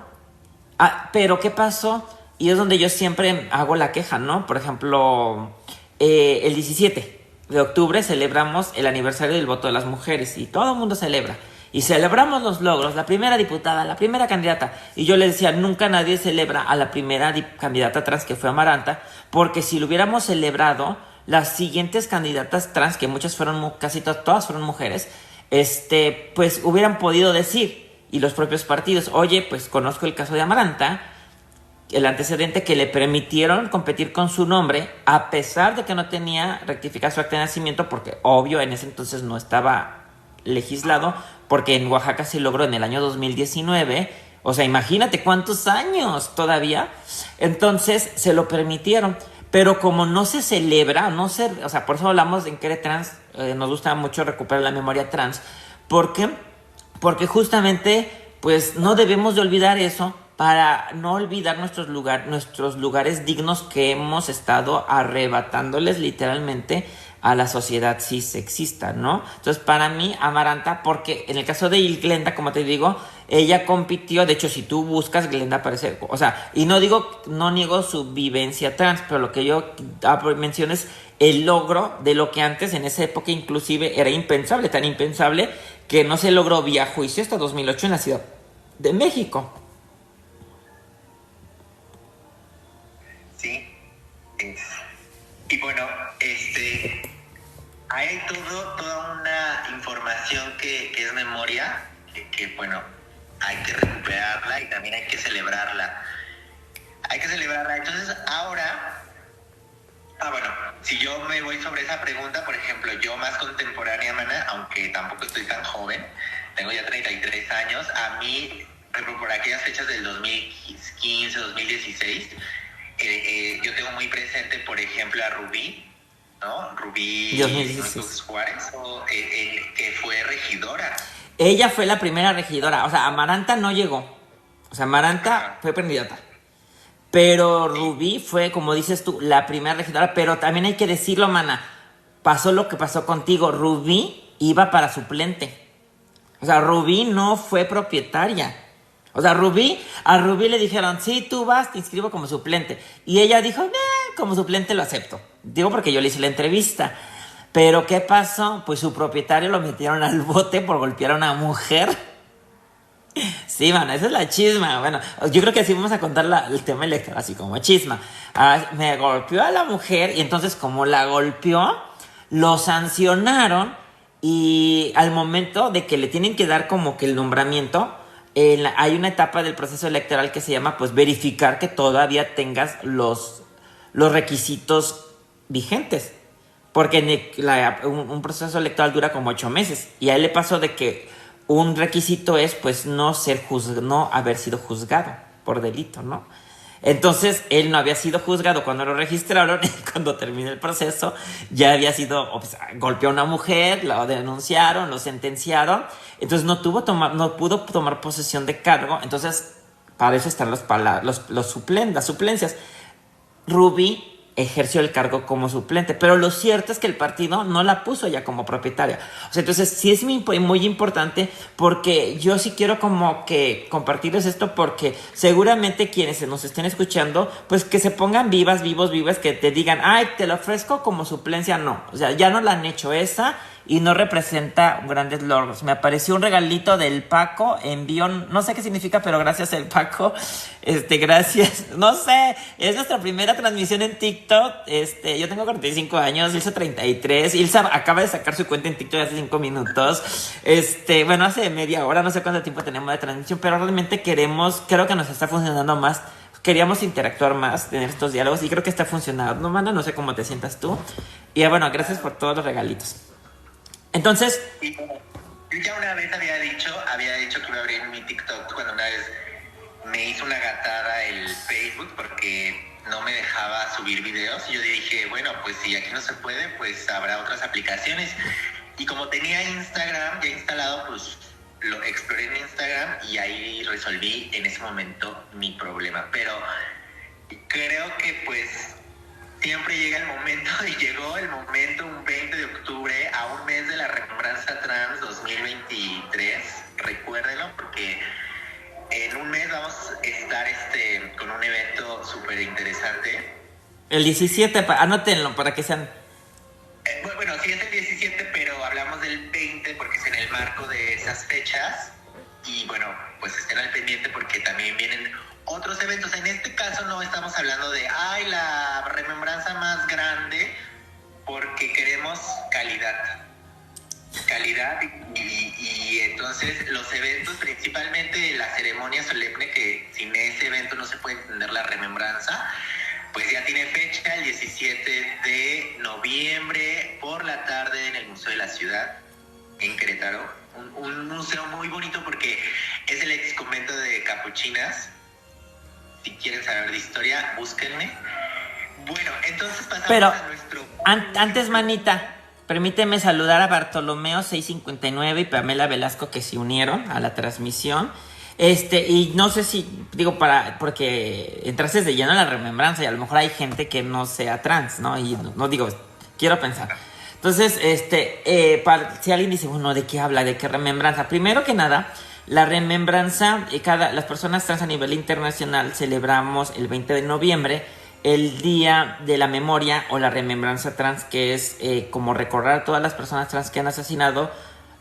Pero ¿qué pasó? Y es donde yo siempre hago la queja, ¿no? Por ejemplo, el 17 de octubre celebramos el aniversario del voto de las mujeres y todo el mundo celebra. Y celebramos los logros, la primera diputada, la primera candidata. Y yo les decía, nunca nadie celebra a la primera candidata trans, que fue Amaranta, porque si lo hubiéramos celebrado, las siguientes candidatas trans, que muchas fueron, casi todas fueron mujeres, pues hubieran podido decir, y los propios partidos, oye, pues conozco el caso de Amaranta, el antecedente que le permitieron competir con su nombre, a pesar de que no tenía rectificado su acta de nacimiento, porque obvio en ese entonces no estaba legislado, porque en Oaxaca se logró en el año 2019, o sea, imagínate cuántos años todavía. Entonces se lo permitieron, pero como no se celebra, o sea, por eso hablamos en Querétrans, nos gusta mucho recuperar la memoria trans. ¿Por qué? Porque justamente, pues no debemos de olvidar eso, para no olvidar nuestros lugares dignos que hemos estado arrebatándoles literalmente a la sociedad cisexista, ¿no? Entonces, para mí, Amaranta, porque en el caso de Glenda, como te digo, ella compitió, de hecho, si tú buscas, Glenda aparece, o sea, y no niego su vivencia trans, pero lo que yo menciono es el logro de lo que antes, en esa época, inclusive, era impensable, tan impensable, que no se logró vía juicio hasta 2008 en la Ciudad de México. Sí. Y bueno, hay toda una información que es memoria, que bueno, hay que recuperarla y también hay que celebrarla. Entonces ahora, bueno, si yo me voy sobre esa pregunta, por ejemplo, yo más contemporánea, Mana, aunque tampoco estoy tan joven, tengo ya 33 años, a mí, por aquellas fechas del 2015, 2016, yo tengo muy presente, por ejemplo, a Rubí, ¿no? Rubí Juárez, que fue regidora. Ella fue la primera regidora, o sea, Amaranta no llegó, o sea, Amaranta fue candidata, pero Rubí fue, como dices tú, la primera regidora. Pero también hay que decirlo, Mana, pasó lo que pasó contigo, Rubí iba para suplente, o sea, Rubí no fue propietaria. O sea, a Rubí le dijeron, sí, tú vas, te inscribo como suplente. Y ella dijo, como suplente lo acepto. Digo porque yo le hice la entrevista. Pero ¿qué pasó? Pues su propietario lo metieron al bote por golpear a una mujer. Sí, mano, esa es la chisma. Bueno, yo creo que así vamos a contar el tema electoral, así como chisma. Me golpeó a la mujer y entonces como la golpeó, lo sancionaron y al momento de que le tienen que dar como que el nombramiento, hay una etapa del proceso electoral que se llama pues verificar que todavía tengas los requisitos vigentes, porque un proceso electoral dura como 8 meses y a él le pasó de que un requisito es pues no haber sido juzgado por delito, ¿no? Entonces él no había sido juzgado cuando lo registraron y cuando terminó el proceso ya había sido, golpeó a una mujer, lo denunciaron, lo sentenciaron, entonces no pudo tomar posesión de cargo. Entonces para eso están las suplencias. Rubí ejerció el cargo como suplente, pero lo cierto es que el partido no la puso ya como propietaria. O sea, entonces sí es muy importante, porque yo sí quiero como que compartirles esto, porque seguramente quienes nos estén escuchando, pues que se pongan vivas, que te digan, ay, te lo ofrezco como suplencia. No, o sea, ya no la han hecho esa y no representa grandes logros. Me apareció un regalito del Paco, envió, no sé qué significa, pero gracias el Paco, gracias, no sé, es nuestra primera transmisión en TikTok. Yo tengo 45 años, Ilsa 33, Ilsa acaba de sacar su cuenta en TikTok hace 5 minutos, bueno, hace media hora, no sé cuánto tiempo tenemos de transmisión, pero realmente creo que nos está funcionando más. Queríamos interactuar más, tener estos diálogos, y creo que está funcionando, Mana, no sé cómo te sientas tú. Y bueno, gracias por todos los regalitos. Entonces, Yo ya una vez había dicho que iba a abrir mi TikTok cuando una vez me hizo una gatada el Facebook porque no me dejaba subir videos. Y yo dije, bueno, pues si aquí no se puede, pues habrá otras aplicaciones. Y como tenía Instagram ya instalado, pues lo exploré en Instagram y ahí resolví en ese momento mi problema. Pero creo que pues siempre llega el momento, y llegó el momento un 20 de octubre, a un mes de la Remembranza Trans 2023. Recuérdenlo porque en un mes vamos a estar con un evento súper interesante. El 17, anótenlo para que sean... Bueno, sí es el 17, pero hablamos del 20 porque es en el marco de esas fechas. Y bueno, pues estén al pendiente porque también vienen otros eventos. En este caso no estamos hablando de la remembranza más grande, porque queremos calidad y entonces los eventos, principalmente la ceremonia solemne, que sin ese evento no se puede entender la remembranza, pues ya tiene fecha el 17 de noviembre por la tarde en el Museo de la Ciudad en Querétaro, un museo muy bonito porque es el ex convento de Capuchinas. Si quieren saber de historia, búsquenme. Bueno, entonces pasamos a nuestro... Antes, manita, permíteme saludar a Bartolomeo 659 y Pamela Velasco, que se unieron a la transmisión. Y no sé si, porque entraste de lleno a la remembranza y a lo mejor hay gente que no sea trans, ¿no? Y no digo, quiero pensar. Entonces, si alguien dice, bueno, ¿de qué habla? ¿De qué remembranza? Primero que nada, la remembranza, las personas trans a nivel internacional celebramos el 20 de noviembre el Día de la Memoria o la Remembranza Trans, que es como recordar a todas las personas trans que han asesinado.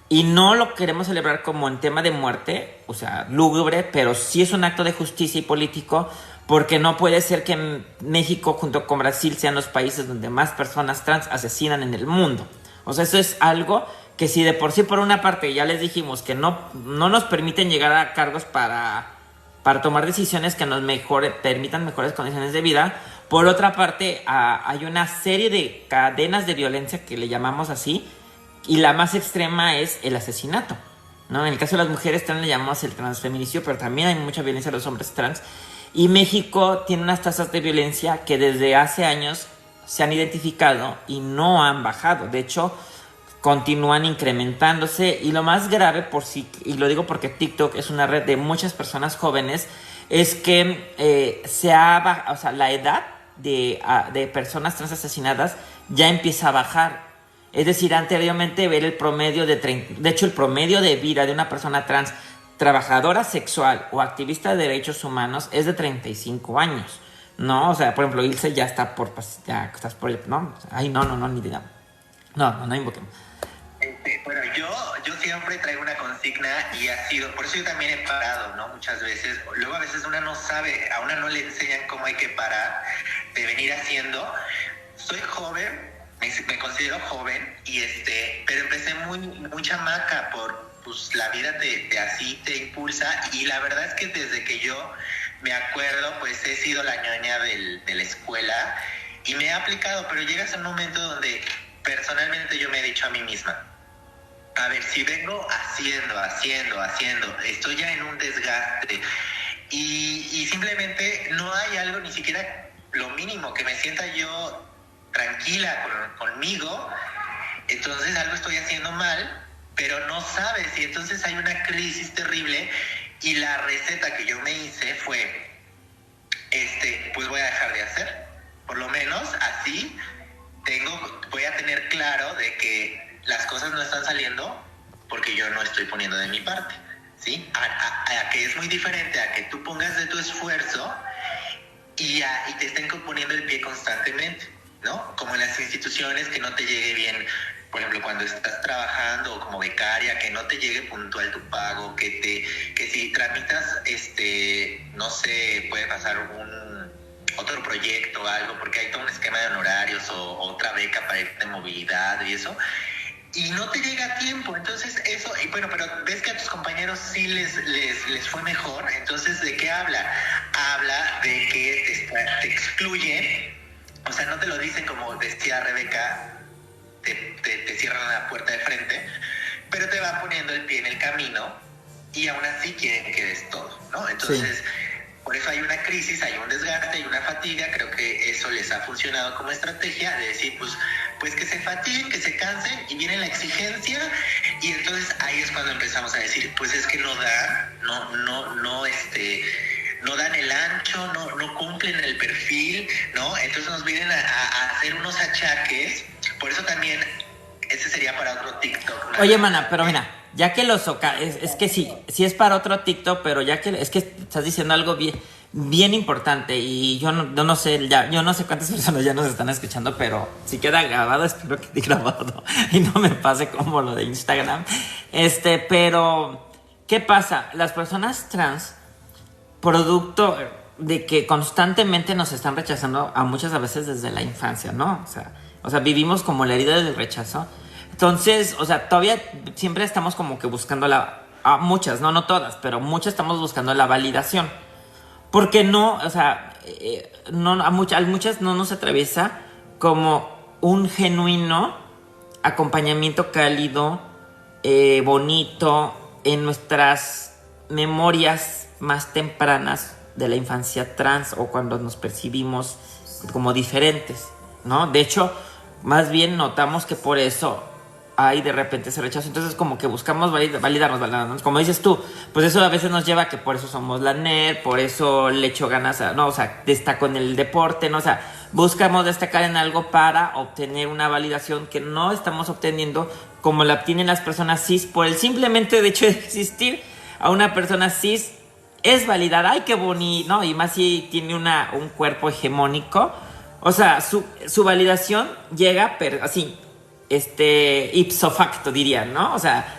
Y no lo queremos celebrar como en tema de muerte, o sea, lúgubre, pero sí es un acto de justicia y político, porque no puede ser que México junto con Brasil sean los países donde más personas trans asesinan en el mundo. O sea, eso es algo que si de por sí por una parte ya les dijimos que no nos permiten llegar a cargos para tomar decisiones que nos permitan mejores condiciones de vida, por otra parte hay una serie de cadenas de violencia que le llamamos así, y la más extrema es el asesinato, ¿no? En el caso de las mujeres trans le llamamos el transfeminicidio, pero también hay mucha violencia a los hombres trans. Y México tiene unas tasas de violencia que desde hace años se han identificado y no han bajado. De hecho, continúan incrementándose. Y lo más grave, y lo digo porque TikTok es una red de muchas personas jóvenes, es que la edad de personas trans asesinadas ya empieza a bajar. Es decir, anteriormente ver el promedio de hecho el promedio de vida de una persona trans trabajadora sexual o activista de derechos humanos es de 35 años, ¿no? O sea, por ejemplo, Ilse ya está ya estás por, ¿no? Ay, no, ni digamos. No invoquemos. Bueno, yo siempre traigo una consigna y ha sido, por eso yo también he parado, ¿no? Muchas veces, luego a veces una no sabe, a una no le enseñan cómo hay que parar de venir haciendo. Soy joven, me considero joven, pero empecé muy chamaca pues la vida te impulsa, y la verdad es que desde que yo me acuerdo, pues he sido la ñoña de la escuela y me he aplicado, pero llegas a un momento donde personalmente yo me he dicho a mí misma, a ver, si vengo haciendo, estoy ya en un desgaste y simplemente no hay algo, ni siquiera lo mínimo, que me sienta yo tranquila conmigo, entonces algo estoy haciendo mal, pero no sabes, y entonces hay una crisis terrible, y la receta que yo me hice fue, pues voy a dejar de hacer, por lo menos así voy a tener claro de que las cosas no están saliendo porque yo no estoy poniendo de mi parte, ¿sí? A que es muy diferente a que tú pongas de tu esfuerzo y te estén poniendo el pie constantemente, ¿no? Como en las instituciones, que no te llegue bien, por ejemplo, cuando estás trabajando o como becaria, que no te llegue puntual tu pago, que si tramitas, no sé, puede pasar otro proyecto o algo, porque hay todo un esquema de honorarios o otra beca para ir de movilidad y eso, y no te llega a tiempo. Entonces eso, y bueno, pero ves que a tus compañeros sí les fue mejor. Entonces, ¿de qué habla? Habla de que te excluyen. O sea, no te lo dicen como decía Rebeca, te cierran la puerta de frente, pero te va poniendo el pie en el camino y aún así quieren que des todo, ¿no? Entonces, sí, por eso hay una crisis, hay un desgaste, hay una fatiga. Creo que eso les ha funcionado como estrategia de decir, pues que se fatiguen, que se cansen, y viene la exigencia, y entonces ahí es cuando empezamos a decir, pues es que no da, no dan el ancho, no cumplen el perfil, ¿no? Entonces nos vienen a hacer unos achaques. Por eso también ese sería para otro TikTok, ¿no? Oye, mana, pero mira, ya que es que sí es para otro TikTok, pero ya que es que estás diciendo algo bien importante, y yo no sé, yo no sé cuántas personas ya nos están escuchando, pero si queda grabado, espero que esté grabado y no me pase como lo de Instagram. Pero ¿qué pasa? Las personas trans, producto de que constantemente nos están rechazando a muchas veces desde la infancia, ¿no? O sea, vivimos como la herida del rechazo. Entonces, o sea, todavía siempre estamos como que buscando a muchas, no todas, pero muchas estamos buscando la validación. Porque no, o sea, a muchas no nos atraviesa como un genuino acompañamiento cálido, bonito, en nuestras memorias más tempranas de la infancia trans, o cuando nos percibimos como diferentes, ¿no? De hecho, más bien notamos que por eso hay de repente ese rechazo. Entonces como que buscamos validarnos. Como dices tú, pues eso a veces nos lleva a que por eso somos la nerd, por eso le echo ganas destaco en el deporte, ¿no? O sea, buscamos destacar en algo para obtener una validación que no estamos obteniendo como la obtienen las personas cis, por el simplemente de hecho de existir. A una persona cis es validar, ay, qué bonito, ¿no? Y más si tiene un cuerpo hegemónico. O sea, su validación llega así, ipso facto dirían, ¿no? O sea,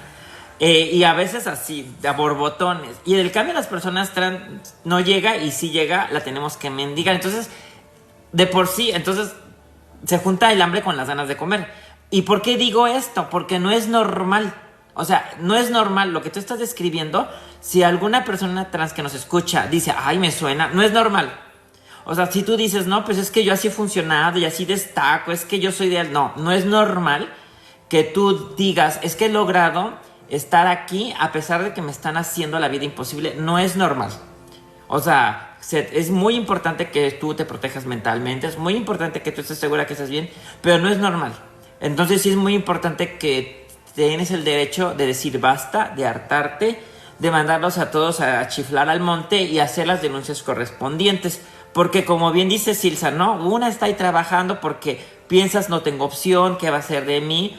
y a veces así, a borbotones. Y en el cambio las personas trans no llega, y si llega, la tenemos que mendigar. Entonces, de por sí, entonces se junta el hambre con las ganas de comer. ¿Y por qué digo esto? Porque no es normal. O sea, no es normal lo que tú estás describiendo. Si alguna persona trans que nos escucha dice, ay, me suena, no es normal. O sea, si tú dices, no, pues es que yo así he funcionado y así destaco, es que yo soy ideal. No es normal que tú digas, es que he logrado estar aquí a pesar de que me están haciendo la vida imposible. No es normal. O sea, es muy importante que tú te protejas mentalmente, es muy importante que tú estés segura que estás bien, pero no es normal. Entonces sí es muy importante que tienes el derecho de decir basta, de hartarte, de mandarlos a todos a chiflar al monte y hacer las denuncias correspondientes. Porque como bien dice Silsa, ¿no? Una está ahí trabajando porque piensas, no tengo opción, ¿qué va a ser de mí?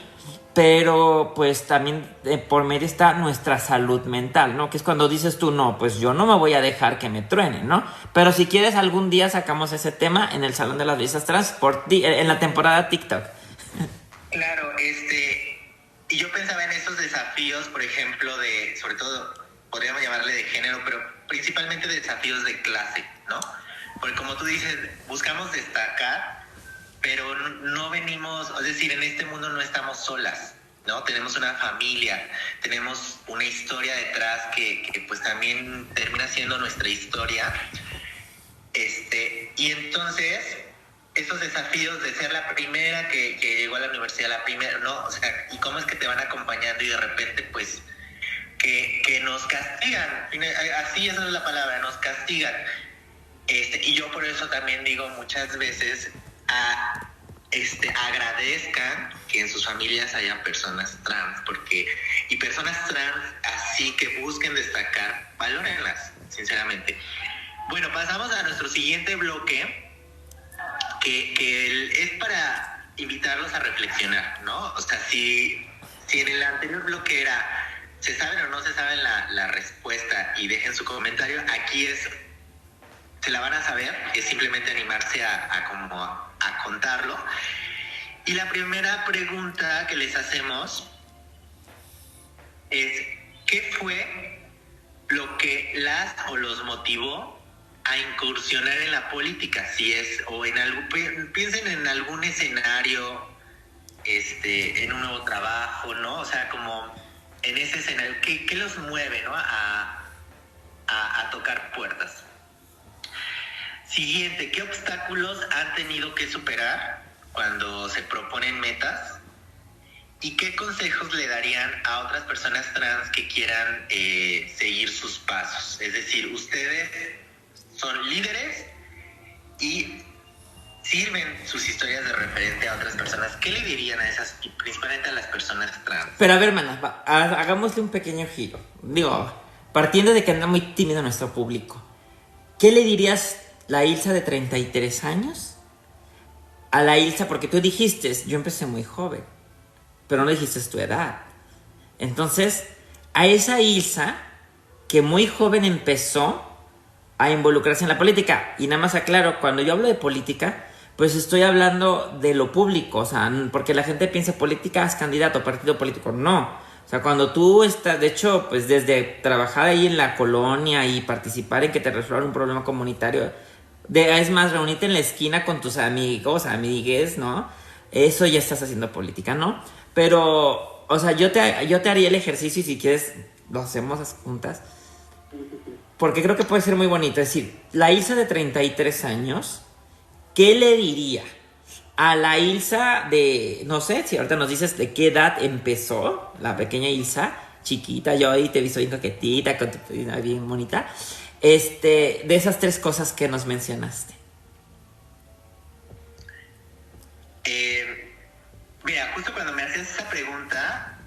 Pero pues también por medio está nuestra salud mental, ¿no? Que es cuando dices tú, no, pues yo no me voy a dejar que me truenen, ¿no? Pero si quieres algún día sacamos ese tema en el Salón de las Bellezas Trans en la temporada TikTok. Claro, y yo pensaba en esos desafíos, por ejemplo, sobre todo, podríamos llamarle de género, pero principalmente de desafíos de clase, ¿no? Porque como tú dices, buscamos destacar, pero no venimos, es decir, en este mundo no estamos solas, ¿no? Tenemos una familia, tenemos una historia detrás que pues también termina siendo nuestra historia. Y entonces, esos desafíos de ser la primera que llegó a la universidad, la primera, ¿no? O sea, ¿y cómo es que te van acompañando y de repente, pues, que nos castigan? Así, esa es la palabra, nos castigan. Y yo por eso también digo muchas veces, agradezcan que en sus familias hayan personas trans, y personas trans así que busquen destacar, valórenlas, sinceramente. Bueno, pasamos a nuestro siguiente bloque, que es para invitarlos a reflexionar, ¿no? O sea, si en el anterior bloque era, ¿se saben o no se saben la respuesta? Y dejen su comentario, aquí se la van a saber, es simplemente animarse a contarlo. Y la primera pregunta que les hacemos es, ¿qué fue lo que las o los motivó a incursionar en la política? Si es, o en algún, piensen en algún escenario, en un nuevo trabajo, ¿no? O sea, como en ese escenario, ¿qué los mueve, ¿no? a tocar puertas? Siguiente, ¿qué obstáculos han tenido que superar cuando se proponen metas? ¿Y qué consejos le darían a otras personas trans que quieran seguir sus pasos? Es decir, ustedes son líderes y sirven sus historias de referente a otras personas. ¿Qué le dirían a esas, y principalmente a las personas trans? Pero a ver, hermana, hagámosle un pequeño giro. Digo, partiendo de que anda muy tímido nuestro público, ¿qué le dirías la Ilsa de 33 años a la Ilsa? Porque tú dijiste, yo empecé muy joven, pero no dijiste tu edad. Entonces, a esa Ilsa que muy joven empezó a involucrarse en la política, y nada más aclaro, cuando yo hablo de política, pues estoy hablando de lo público, o sea, porque la gente piensa política es candidato, partido político, no. O sea, cuando tú estás, de hecho, pues desde trabajar ahí en la colonia y participar en que te resuelvan un problema comunitario, es más, reunirte en la esquina con tus amigos, amigues, ¿no? Eso ya estás haciendo política, ¿no? Pero, o sea, yo te haría el ejercicio y si quieres lo hacemos juntas, porque creo que puede ser muy bonito. Es decir, la Ilsa de 33 años, ¿qué le diría a la Ilsa de, no sé, si ahorita nos dices de qué edad empezó, la pequeña Ilsa, chiquita, yo ahí te he visto bien coquetita, con tu pedina bien bonita, de esas tres cosas que nos mencionaste? Mira, justo cuando me haces esa pregunta,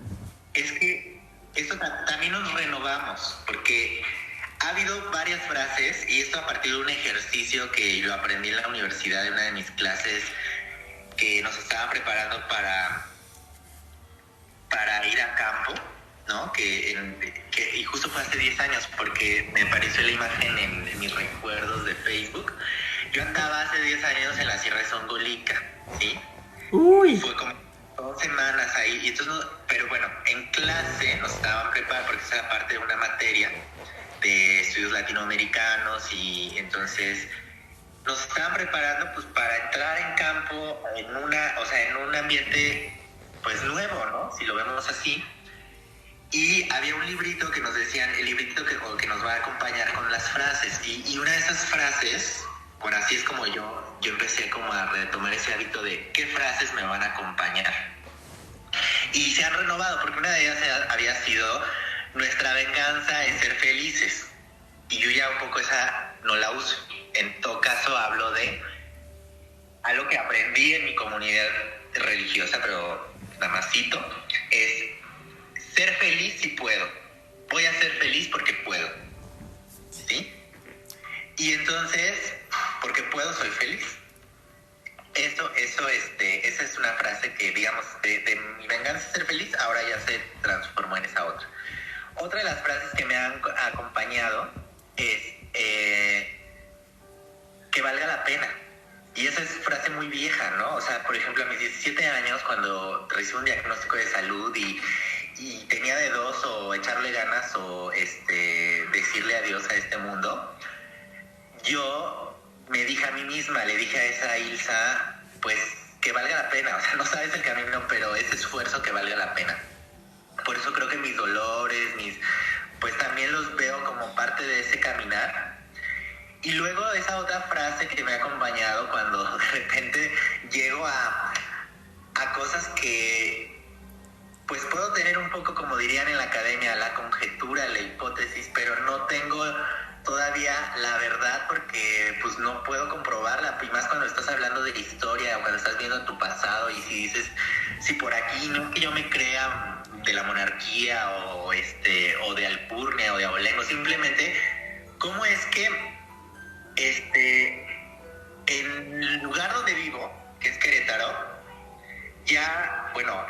es que esto también nos renovamos, porque ha habido varias frases, y esto a partir de un ejercicio que lo aprendí en la universidad en una de mis clases, que nos estaban preparando para ir a campo, ¿no? Y justo fue hace 10 años, porque me apareció la imagen en mis recuerdos de Facebook. Yo andaba hace 10 años en la Sierra de Songolica, ¿sí? Uy. Fue como 2 semanas ahí, y entonces pero bueno, en clase nos estaban preparando, porque esa era parte de una materia de estudios latinoamericanos, y entonces nos estaban preparando pues para entrar en campo en un ambiente pues nuevo, ¿no? Si lo vemos así. Y había un librito que nos decían, el librito que nos va a acompañar con las frases, y una de esas frases, bueno, así es como yo empecé como a retomar ese hábito de qué frases me van a acompañar. Y se han renovado, porque una de ellas había sido: nuestra venganza es ser felices. Y yo ya un poco esa no la uso. En todo caso hablo de algo que aprendí en mi comunidad religiosa, pero nada más cito, es ser feliz si puedo. Voy a ser feliz porque puedo. ¿Sí? Y entonces, porque puedo, soy feliz. Esa es una frase que, digamos, de mi venganza ser feliz, ahora ya se transformó en esa otra. Otra de las frases que me han acompañado es que valga la pena. Y esa es frase muy vieja, ¿no? O sea, por ejemplo, a mis 17 años, cuando recibí un diagnóstico de salud y tenía de dos: o echarle ganas o decirle adiós a este mundo, yo me dije a mí misma, le dije a esa Ilsa, pues que valga la pena. O sea, no sabes el camino, pero ese esfuerzo que valga la pena. Por eso creo que mis dolores, pues también los veo como parte de ese caminar. Y luego esa otra frase que me ha acompañado cuando de repente llego a cosas que pues puedo tener un poco, como dirían en la academia, la conjetura, la hipótesis, pero no tengo todavía la verdad, porque pues no puedo comprobarla, y más cuando estás hablando de historia o cuando estás viendo tu pasado, y si dices, si por aquí, no que yo me crea de la monarquía o de Alpurnia o de Abolengo, simplemente cómo es que en el lugar donde vivo, que es Querétaro, ya, bueno,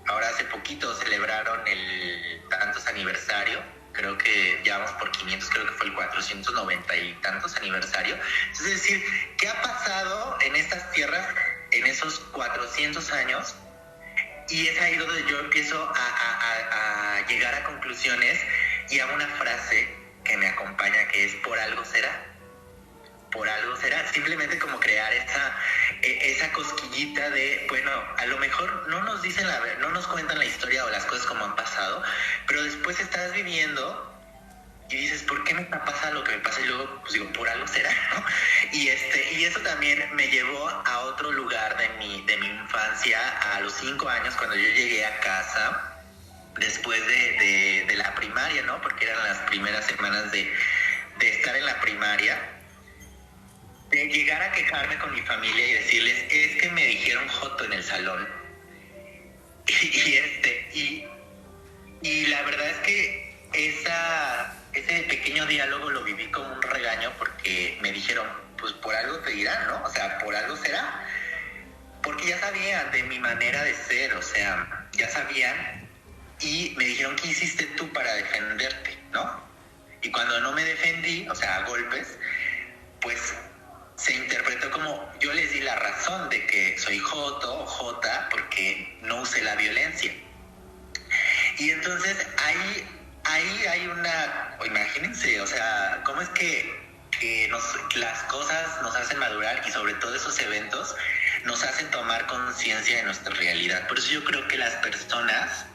ahora hace poquito celebraron el tantos aniversario, creo que ya vamos por 500, creo que fue el 490 y tantos aniversario. Es decir, ¿qué ha pasado en estas tierras en esos 400 años? Y es ahí donde yo empiezo a llegar a conclusiones y a una frase que me acompaña, que es: por algo será. Por algo será. Simplemente como crear esa cosquillita de, bueno, a lo mejor no nos dicen no nos cuentan la historia o las cosas como han pasado, pero después estás viviendo y dices, ¿por qué me está pasando lo que me pasa? Y luego, pues digo, por algo será, ¿no? Y eso también me llevó a otro lugar de mi infancia, a los 5 años, cuando yo llegué a casa, después de la primaria, ¿no? Porque eran las primeras semanas de estar en la primaria, de llegar a quejarme con mi familia y decirles, es que me dijeron joto en el salón. Y la verdad es que ese pequeño diálogo lo viví como un regaño, porque me dijeron, pues por algo te dirán, ¿no? O sea, por algo será. Porque ya sabían de mi manera de ser, o sea, ya sabían, y me dijeron, ¿qué hiciste tú para defenderte, no? Y cuando no me defendí, o sea, a golpes, pues se interpretó como yo les di la razón de que soy joto o jota porque no usé la violencia. Y entonces ahí hay imagínense, o sea, cómo es que las cosas nos hacen madurar, y sobre todo esos eventos nos hacen tomar conciencia de nuestra realidad. Por eso yo creo que las personas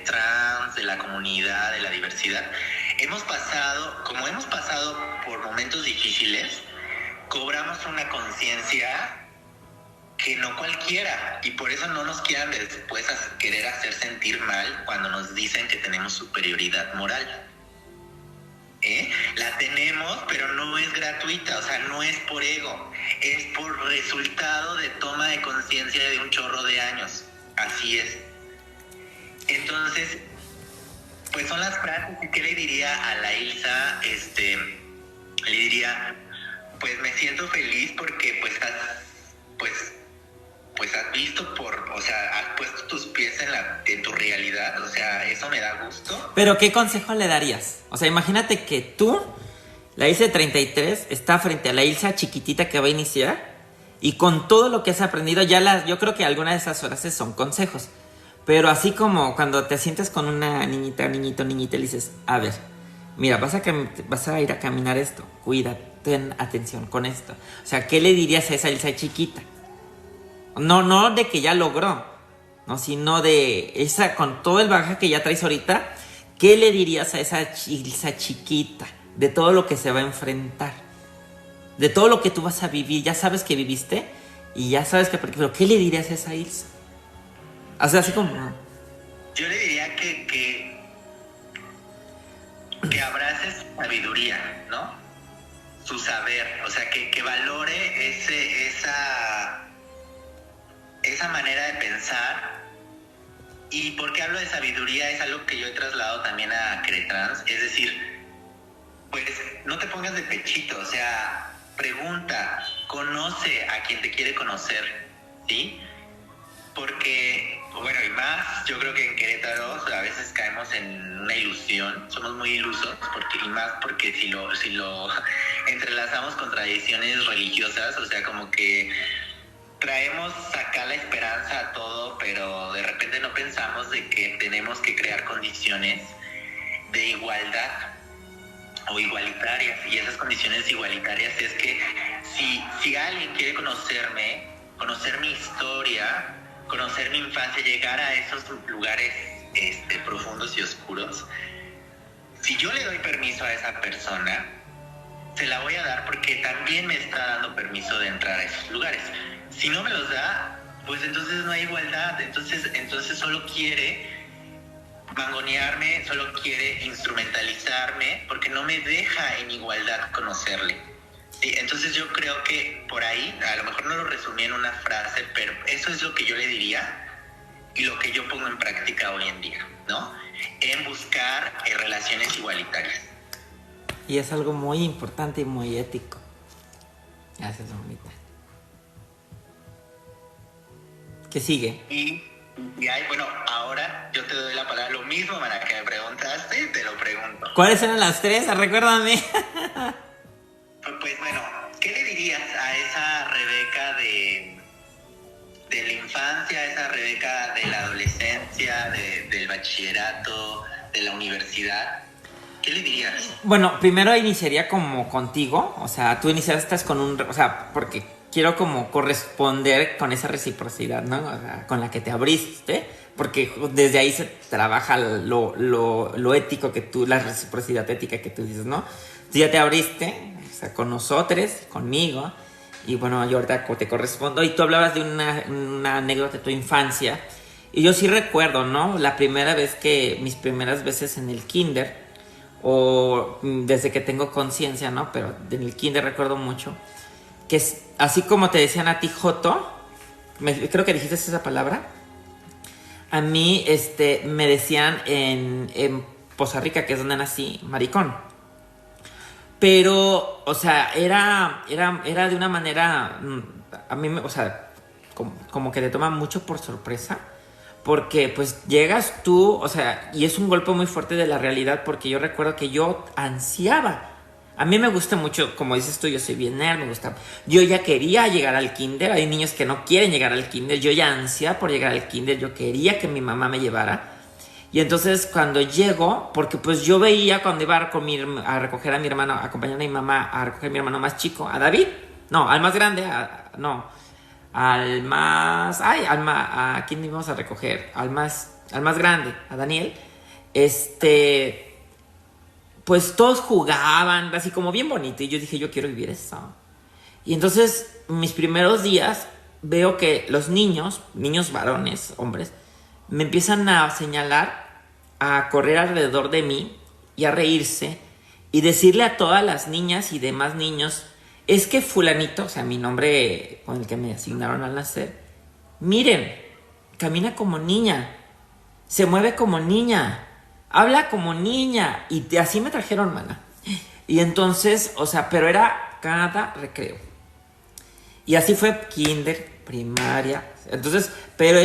trans, de la comunidad, de la diversidad, hemos pasado por momentos difíciles, cobramos una conciencia que no cualquiera, y por eso no nos quieran después querer hacer sentir mal cuando nos dicen que tenemos superioridad moral. La tenemos, pero no es gratuita, o sea, no es por ego, es por resultado de toma de conciencia de un chorro de años. Así es. Entonces, pues son las frases. ¿Qué le diría a la Ilsa? Le diría, pues me siento feliz porque pues has visto o sea, has puesto tus pies en tu realidad, o sea, eso me da gusto. Pero ¿qué consejo le darías? O sea, imagínate que tú, la Ilsa de 33, está frente a la Ilsa chiquitita que va a iniciar, y con todo lo que has aprendido, yo creo que algunas de esas frases son consejos. Pero así como cuando te sientes con una niñita, y le dices, a ver, mira, vas a ir a caminar esto, cuídate, ten atención con esto. O sea, ¿qué le dirías a esa Ilsa chiquita? No de que ya logró, no, sino de esa, con todo el bagaje que ya traes ahorita, ¿qué le dirías a esa Ilsa chiquita? De todo lo que se va a enfrentar, de todo lo que tú vas a vivir, ya sabes que viviste y ya sabes que, pero ¿qué le dirías a esa Ilsa? O sea, así como... Yo le diría que abraces su sabiduría, ¿no? Su saber, o sea, que valore esa manera de pensar. Y porque hablo de sabiduría, es algo que yo he trasladado también a Queretrans, es decir, pues no te pongas de pechito, o sea, pregunta, conoce a quien te quiere conocer, ¿sí? Porque, bueno, y más, yo creo que en Querétaro a veces caemos en una ilusión, somos muy ilusos, porque si lo entrelazamos con tradiciones religiosas, o sea, como que traemos acá la esperanza a todo, pero de repente no pensamos de que tenemos que crear condiciones de igualdad o igualitarias, y esas condiciones igualitarias es que si alguien quiere conocer mi historia, conocer mi infancia, llegar a esos lugares profundos y oscuros, si yo le doy permiso a esa persona, se la voy a dar porque también me está dando permiso de entrar a esos lugares. Si no me los da, pues entonces no hay igualdad, entonces solo quiere mangonearme, solo quiere instrumentalizarme, porque no me deja en igualdad conocerle. Sí, entonces yo creo que por ahí, a lo mejor no lo resumí en una frase, pero eso es lo que yo le diría y lo que yo pongo en práctica hoy en día, ¿no? En buscar relaciones igualitarias. Y es algo muy importante y muy ético. Gracias, bonita. ¿Qué sigue? Y bueno, ahora yo te doy la palabra. Lo mismo, Mana, que me preguntaste, te lo pregunto. ¿Cuáles eran las tres? Recuérdame. Pues bueno, ¿qué le dirías a esa Rebeca de la infancia, a esa Rebeca de la adolescencia, del bachillerato, de la universidad? ¿Qué le dirías? Bueno, primero iniciaría como contigo, o sea, tú iniciaste o sea, porque quiero como corresponder con esa reciprocidad, ¿no? O sea, con la que te abriste porque desde ahí se trabaja lo ético que tú, la reciprocidad ética que tú dices, ¿no? Tú ya te abriste, o sea, con nosotros, conmigo, y bueno, yo ahorita te correspondo. Y tú hablabas de una anécdota de tu infancia, y yo sí recuerdo, ¿no? Mis primeras veces en el kinder, o desde que tengo conciencia, ¿no? Pero en el kinder recuerdo mucho, que es, así como te decían a ti, Joto, creo que dijiste esa palabra, a mí me decían en Poza Rica, que es donde nací, maricón. Pero, o sea, era de una manera, a mí, o sea, como que te toma mucho por sorpresa, porque pues llegas tú, o sea, y es un golpe muy fuerte de la realidad, porque yo recuerdo que yo ansiaba. A mí me gusta mucho, como dices tú, yo soy bien nerd, me gusta. Yo ya quería llegar al kinder, hay niños que no quieren llegar al kinder, yo ya ansiaba por llegar al kinder, yo quería que mi mamá me llevara. Y entonces cuando llego, porque pues yo veía cuando iba a recoger a mi hermano, acompañando a mi mamá a recoger a mi hermano más chico, a David, no, al más grande, ¿a quién íbamos a recoger? Al más grande, a Daniel, pues todos jugaban, así como bien bonito, y yo dije, yo quiero vivir eso. Y entonces, mis primeros días, veo que los niños varones, hombres, me empiezan a señalar, a correr alrededor de mí y a reírse y decirle a todas las niñas y demás niños, es que fulanito, o sea, mi nombre con el que me asignaron al nacer, miren, camina como niña, se mueve como niña, habla como niña, y así me trajeron, mana. Y entonces, o sea, pero era cada recreo. Y así fue kinder, primaria. Entonces, pero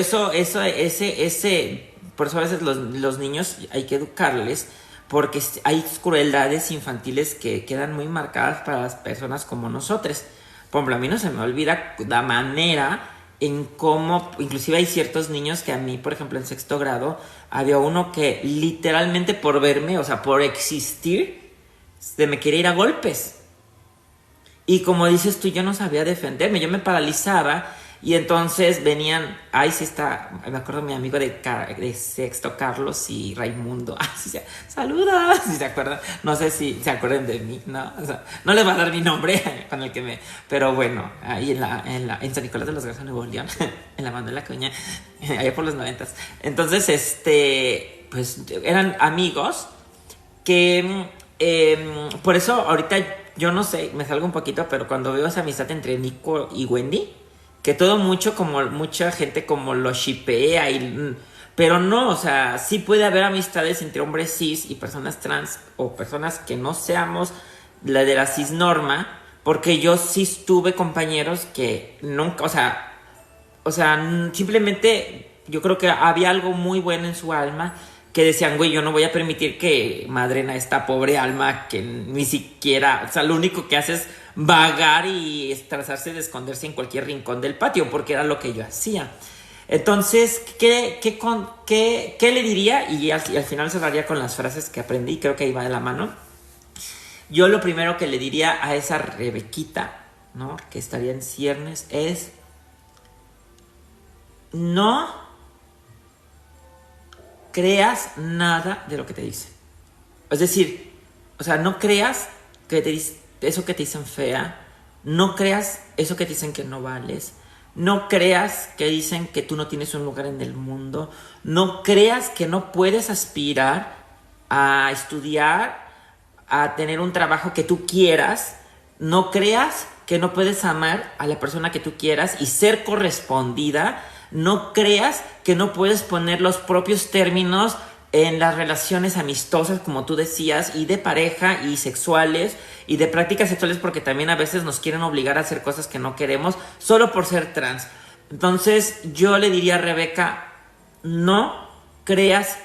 por eso a veces los niños hay que educarles, porque hay crueldades infantiles que quedan muy marcadas para las personas como nosotros. Por ejemplo, a mí no se me olvida la manera en cómo, inclusive hay ciertos niños que a mí, por ejemplo, en sexto grado, había uno que literalmente por verme, o sea, por existir, se me quería ir a golpes. Y como dices tú, yo no sabía defenderme, yo me paralizaba. Y entonces venían, me acuerdo de mi amigo de sexto, Carlos y Raimundo. Saludos, si se acuerdan. No sé si se acuerdan de mí, ¿no? O sea, no les va a dar mi nombre con el que pero bueno, ahí en San Nicolás de los Garza, Nuevo León, en la Manuela Coña, allá por los 90. Entonces, pues eran amigos que, por eso ahorita, yo no sé, me salgo un poquito, pero cuando veo esa amistad entre Nico y Wendy, que todo mucha gente como lo shippea, pero no, o sea, sí puede haber amistades entre hombres cis y personas trans, o personas que no seamos la de la cis norma, porque yo sí tuve compañeros que nunca, o sea, simplemente yo creo que había algo muy bueno en su alma, que decían, güey, yo no voy a permitir que madren a esta pobre alma que ni siquiera, o sea, lo único que hace es vagar y estresarse de esconderse en cualquier rincón del patio, porque era lo que yo hacía. Entonces, ¿qué le diría? Y al final cerraría con las frases que aprendí, creo que ahí va de la mano. Yo lo primero que le diría a esa Rebequita, ¿no?, que estaría en ciernes, es: no creas nada de lo que te dicen. Es decir, o sea, no creas que eso que te dicen fea, no creas eso que te dicen que no vales, no creas que dicen que tú no tienes un lugar en el mundo, no creas que no puedes aspirar a estudiar, a tener un trabajo que tú quieras, no creas que no puedes amar a la persona que tú quieras y ser correspondida, no creas que no puedes poner los propios términos en las relaciones amistosas, como tú decías, y de pareja, y sexuales, y de prácticas sexuales, porque también a veces nos quieren obligar a hacer cosas que no queremos, solo por ser trans. Entonces, yo le diría a Rebeca, no creas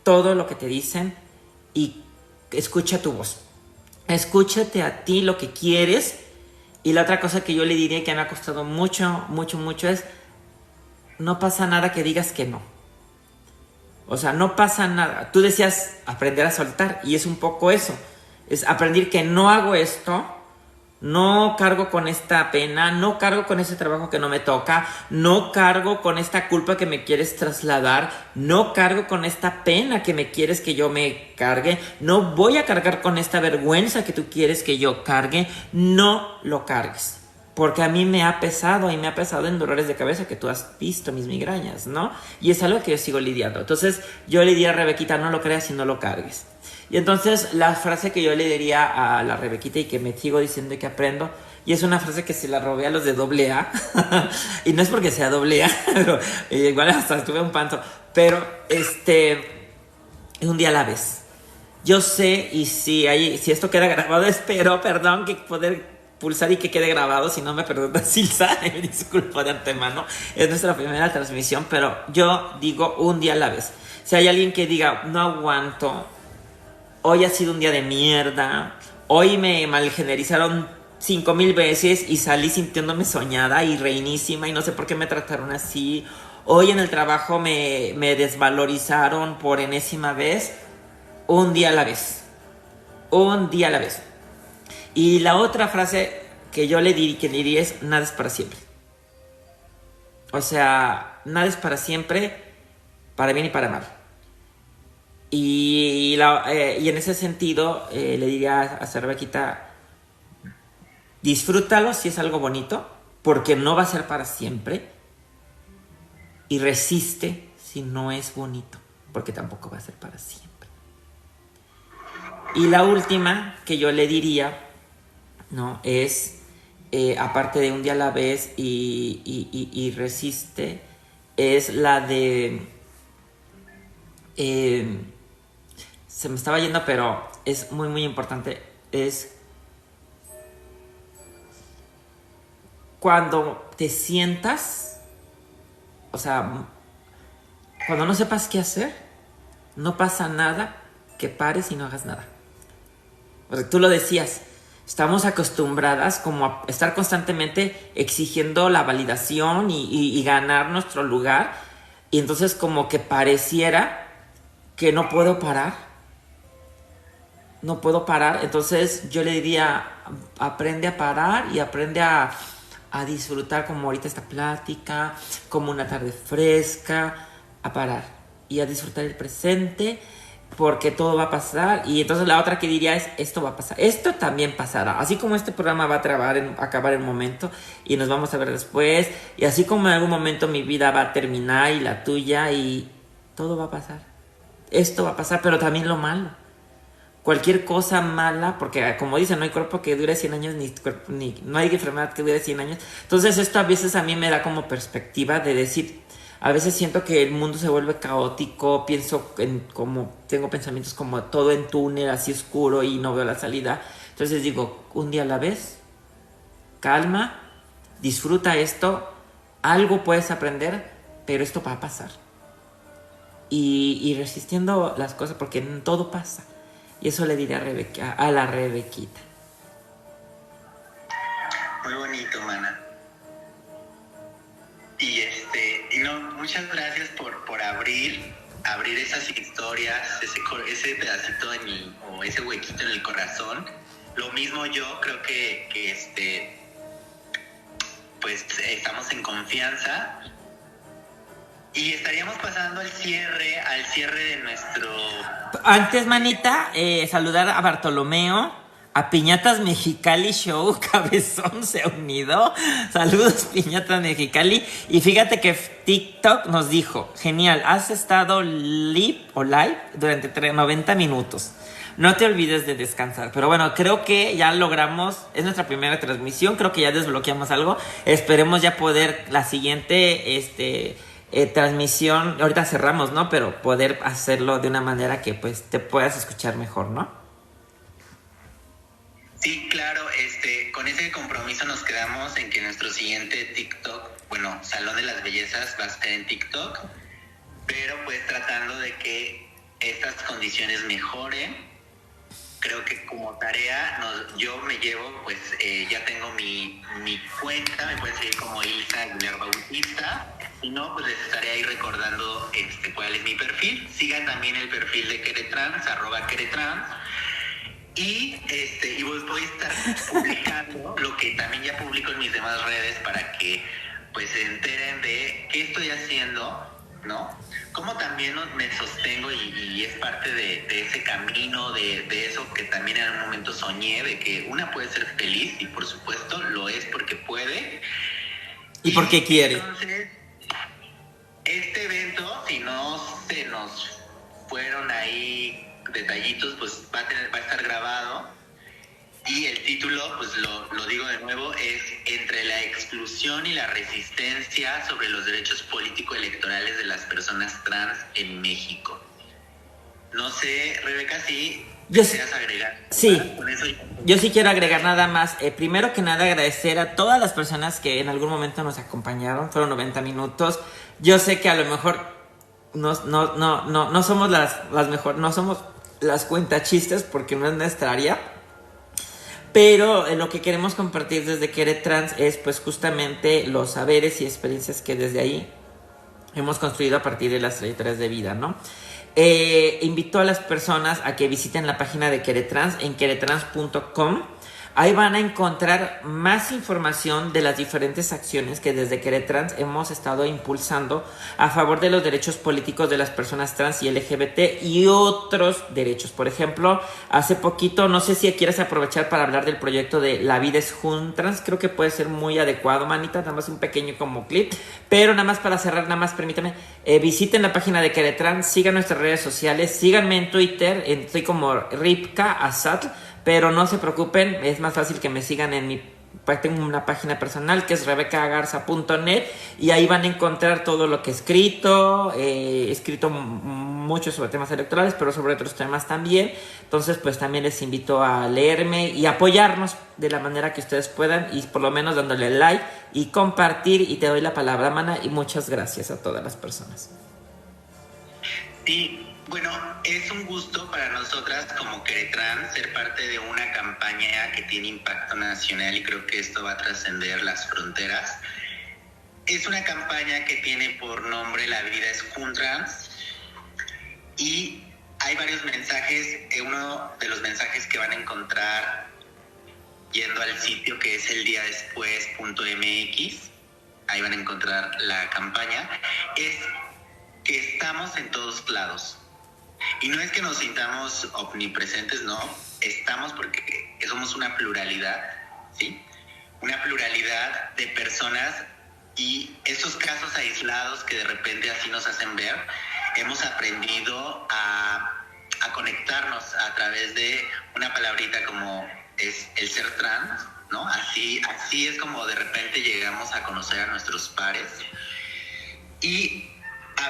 todo lo que te dicen y escucha tu voz. Escúchate a ti lo que quieres. Y la otra cosa que yo le diría, que me ha costado mucho, mucho, mucho, es: no pasa nada que digas que no. O sea, no pasa nada. Tú decías aprender a soltar, y es un poco eso. Es aprender que no hago esto, No cargo con esta pena, no cargo con ese trabajo que no me toca, no cargo con esta culpa que me quieres trasladar, no cargo con esta pena que me quieres que yo me cargue, no voy a cargar con esta vergüenza que tú quieres que yo cargue, no lo cargues. Porque a mí me ha pesado y me ha pesado en dolores de cabeza que tú has visto, mis migrañas, ¿no? Y es algo que yo sigo lidiando. Entonces yo le diría a Rebequita, no lo creas y no lo cargues. Y entonces la frase que yo le diría a la Rebequita y que me sigo diciendo y que aprendo, y es una frase que se la robé a los de AA, y no es porque sea AA, pero igual hasta estuve un panto, pero un día a la vez. Yo sé, y si esto queda grabado, espero, perdón, que poder pulsar y que quede grabado, si no me perdona Silsa, me disculpo de antemano, es nuestra primera transmisión, pero yo digo un día a la vez. Si hay alguien que diga, no aguanto, hoy ha sido un día de mierda, hoy me malgenerizaron 5,000 veces y salí sintiéndome soñada y reinísima y no sé por qué me trataron así, hoy en el trabajo me desvalorizaron por enésima vez, un día a la vez, un día a la vez. Y la otra frase que yo le diría es, nada es para siempre. O sea, nada es para siempre, para bien y para mal. Y en ese sentido le diría a Rebequita, disfrútalo si es algo bonito, porque no va a ser para siempre. Y resiste si no es bonito, porque tampoco va a ser para siempre. Y la última que yo le diría, ¿no? Es, aparte de un día a la vez y resiste, es la de... se me estaba yendo, pero es muy, muy importante. Es cuando te sientas, o sea, cuando no sepas qué hacer, no pasa nada que pares y no hagas nada. Porque tú lo decías, estamos acostumbradas como a estar constantemente exigiendo la validación y ganar nuestro lugar. Y entonces como que pareciera que no puedo parar. No puedo parar. Entonces yo le diría, aprende a parar y aprende a disfrutar como ahorita esta plática, como una tarde fresca, a parar y a disfrutar el presente. Porque todo va a pasar. Y entonces la otra que diría es, esto va a pasar, esto también pasará. Así como este programa va a acabar en un momento y nos vamos a ver después, y así como en algún momento mi vida va a terminar y la tuya, y todo va a pasar. Esto va a pasar, pero también lo malo. Cualquier cosa mala, porque como dicen, no hay cuerpo que dure 100 años, ni no hay enfermedad que dure 100 años. Entonces esto a veces a mí me da como perspectiva de decir, a veces siento que el mundo se vuelve caótico, pienso tengo pensamientos como todo en túnel, así oscuro y no veo la salida. Entonces digo, un día a la vez, calma, disfruta esto, algo puedes aprender, pero esto va a pasar. Y resistiendo las cosas, porque todo pasa. Y eso le diré a la Rebequita. Muy bonito, mana. Y no, muchas gracias por abrir esas historias, ese pedacito o ese huequito en el corazón. Lo mismo yo creo que pues estamos en confianza y estaríamos pasando al cierre de nuestro... Antes, manita, saludar a Bartolomeo, a Piñatas Mexicali Show, Cabezón se ha unido. Saludos, Piñatas Mexicali. Y fíjate que TikTok nos dijo, genial, has estado live durante 90 minutos. No te olvides de descansar. Pero bueno, creo que ya logramos, es nuestra primera transmisión, creo que ya desbloqueamos algo. Esperemos ya poder la siguiente transmisión, ahorita cerramos, ¿no? Pero poder hacerlo de una manera que pues te puedas escuchar mejor, ¿no? Sí, claro, con ese compromiso nos quedamos en que nuestro siguiente TikTok, bueno, Salón de las Bellezas va a estar en TikTok, pero pues tratando de que estas condiciones mejoren. Creo que como tarea yo me llevo, pues ya tengo mi cuenta, me pueden seguir como Ilsa Aguilar Bautista. Si no, pues les estaré ahí recordando cuál es mi perfil. Sigan también el perfil de Queretrans, @Queretrans. Y voy a estar publicando lo que también ya publico en mis demás redes para que pues se enteren de qué estoy haciendo, ¿no? Cómo también me sostengo y es parte de ese camino, de eso que también en un momento soñé, de que una puede ser feliz y por supuesto lo es porque puede. Y porque quiere. Entonces, este evento, si no se nos fueron ahí detallitos, pues va a estar grabado. Y el título, pues lo digo de nuevo, es Entre la exclusión y la resistencia sobre los derechos político-electorales de las personas trans en México. No sé, Rebeca, si deseas agregar. Sí, yo sí quiero agregar nada más. Primero que nada, agradecer a todas las personas que en algún momento nos acompañaron. Fueron 90 minutos. Yo sé que a lo mejor no somos las mejores, no somos las cuentachistes porque no es nuestra área. Pero lo que queremos compartir desde Queretrans es pues justamente los saberes y experiencias que desde ahí hemos construido a partir de las trayectorias de vida, ¿no? Invito a las personas a que visiten la página de Queretrans en queretrans.com. Ahí van a encontrar más información de las diferentes acciones que desde Queretrans hemos estado impulsando a favor de los derechos políticos de las personas trans y LGBT y otros derechos. Por ejemplo, hace poquito, no sé si quieres aprovechar para hablar del proyecto de La Vida es Juntrans. Creo que puede ser muy adecuado, manita, nada más un pequeño como clip. Pero nada más para cerrar, nada más permítame, visiten la página de Queretrans, sigan nuestras redes sociales, síganme en Twitter, estoy como Ripka Azatl. Pero no se preocupen, es más fácil que me sigan en tengo una página personal que es rebecagarza.net y ahí van a encontrar todo lo que he escrito. He escrito mucho sobre temas electorales, pero sobre otros temas también. Entonces, pues también les invito a leerme y apoyarnos de la manera que ustedes puedan y por lo menos dándole like y compartir. Y te doy la palabra, Mana, y muchas gracias a todas las personas. Sí. Bueno, es un gusto para nosotras como Queretrans ser parte de una campaña que tiene impacto nacional y creo que esto va a trascender las fronteras. Es una campaña que tiene por nombre La Vida es Juntrans y hay varios mensajes. Uno de los mensajes que van a encontrar yendo al sitio que es eldiadespues.mx, ahí van a encontrar la campaña, es que estamos en todos lados. Y no es que nos sintamos omnipresentes, no, estamos porque somos una pluralidad, ¿sí? Una pluralidad de personas y esos casos aislados que de repente así nos hacen ver, hemos aprendido a conectarnos a través de una palabrita como es el ser trans, ¿no? Así es como de repente llegamos a conocer a nuestros pares y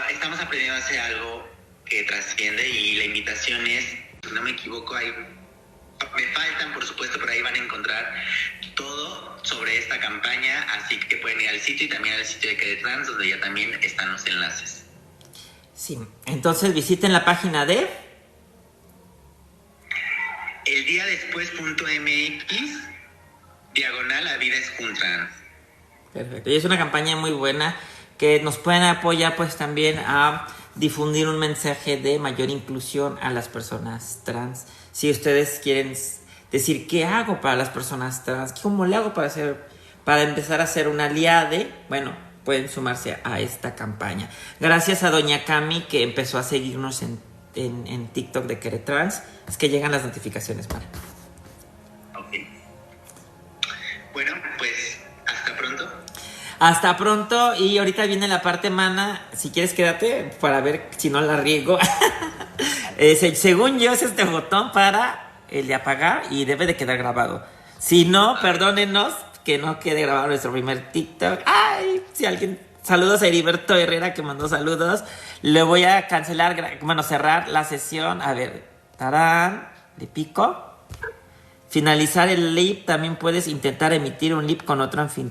estamos aprendiendo a hacer algo que trasciende y la invitación es, si no me equivoco, me faltan por supuesto, pero ahí van a encontrar todo sobre esta campaña, así que pueden ir al sitio y también al sitio de Queretrans, donde ya también están los enlaces. Sí, entonces visiten la página de eldiadespues.mx / La Vida es Juntrans. Perfecto, y es una campaña muy buena que nos pueden apoyar pues también a difundir un mensaje de mayor inclusión a las personas trans. Si ustedes quieren decir qué hago para las personas trans, cómo le hago para empezar a ser una aliade, bueno, pueden sumarse a esta campaña. Gracias a doña Cami que empezó a seguirnos en TikTok de Queretrans. Es que llegan las notificaciones para. Ok. Bueno, pues hasta pronto. Hasta pronto y ahorita viene la parte, Mana, si quieres quédate para ver si no la riego. Según yo es este botón para el de apagar y debe de quedar grabado. Si no, perdónenos que no quede grabado nuestro primer TikTok. Ay, si alguien... Saludos a Heriberto Herrera que mandó saludos. Le voy a cancelar, cerrar la sesión. A ver, tarán, le pico. Finalizar el lip, también puedes intentar emitir un lip con otro anfitrión.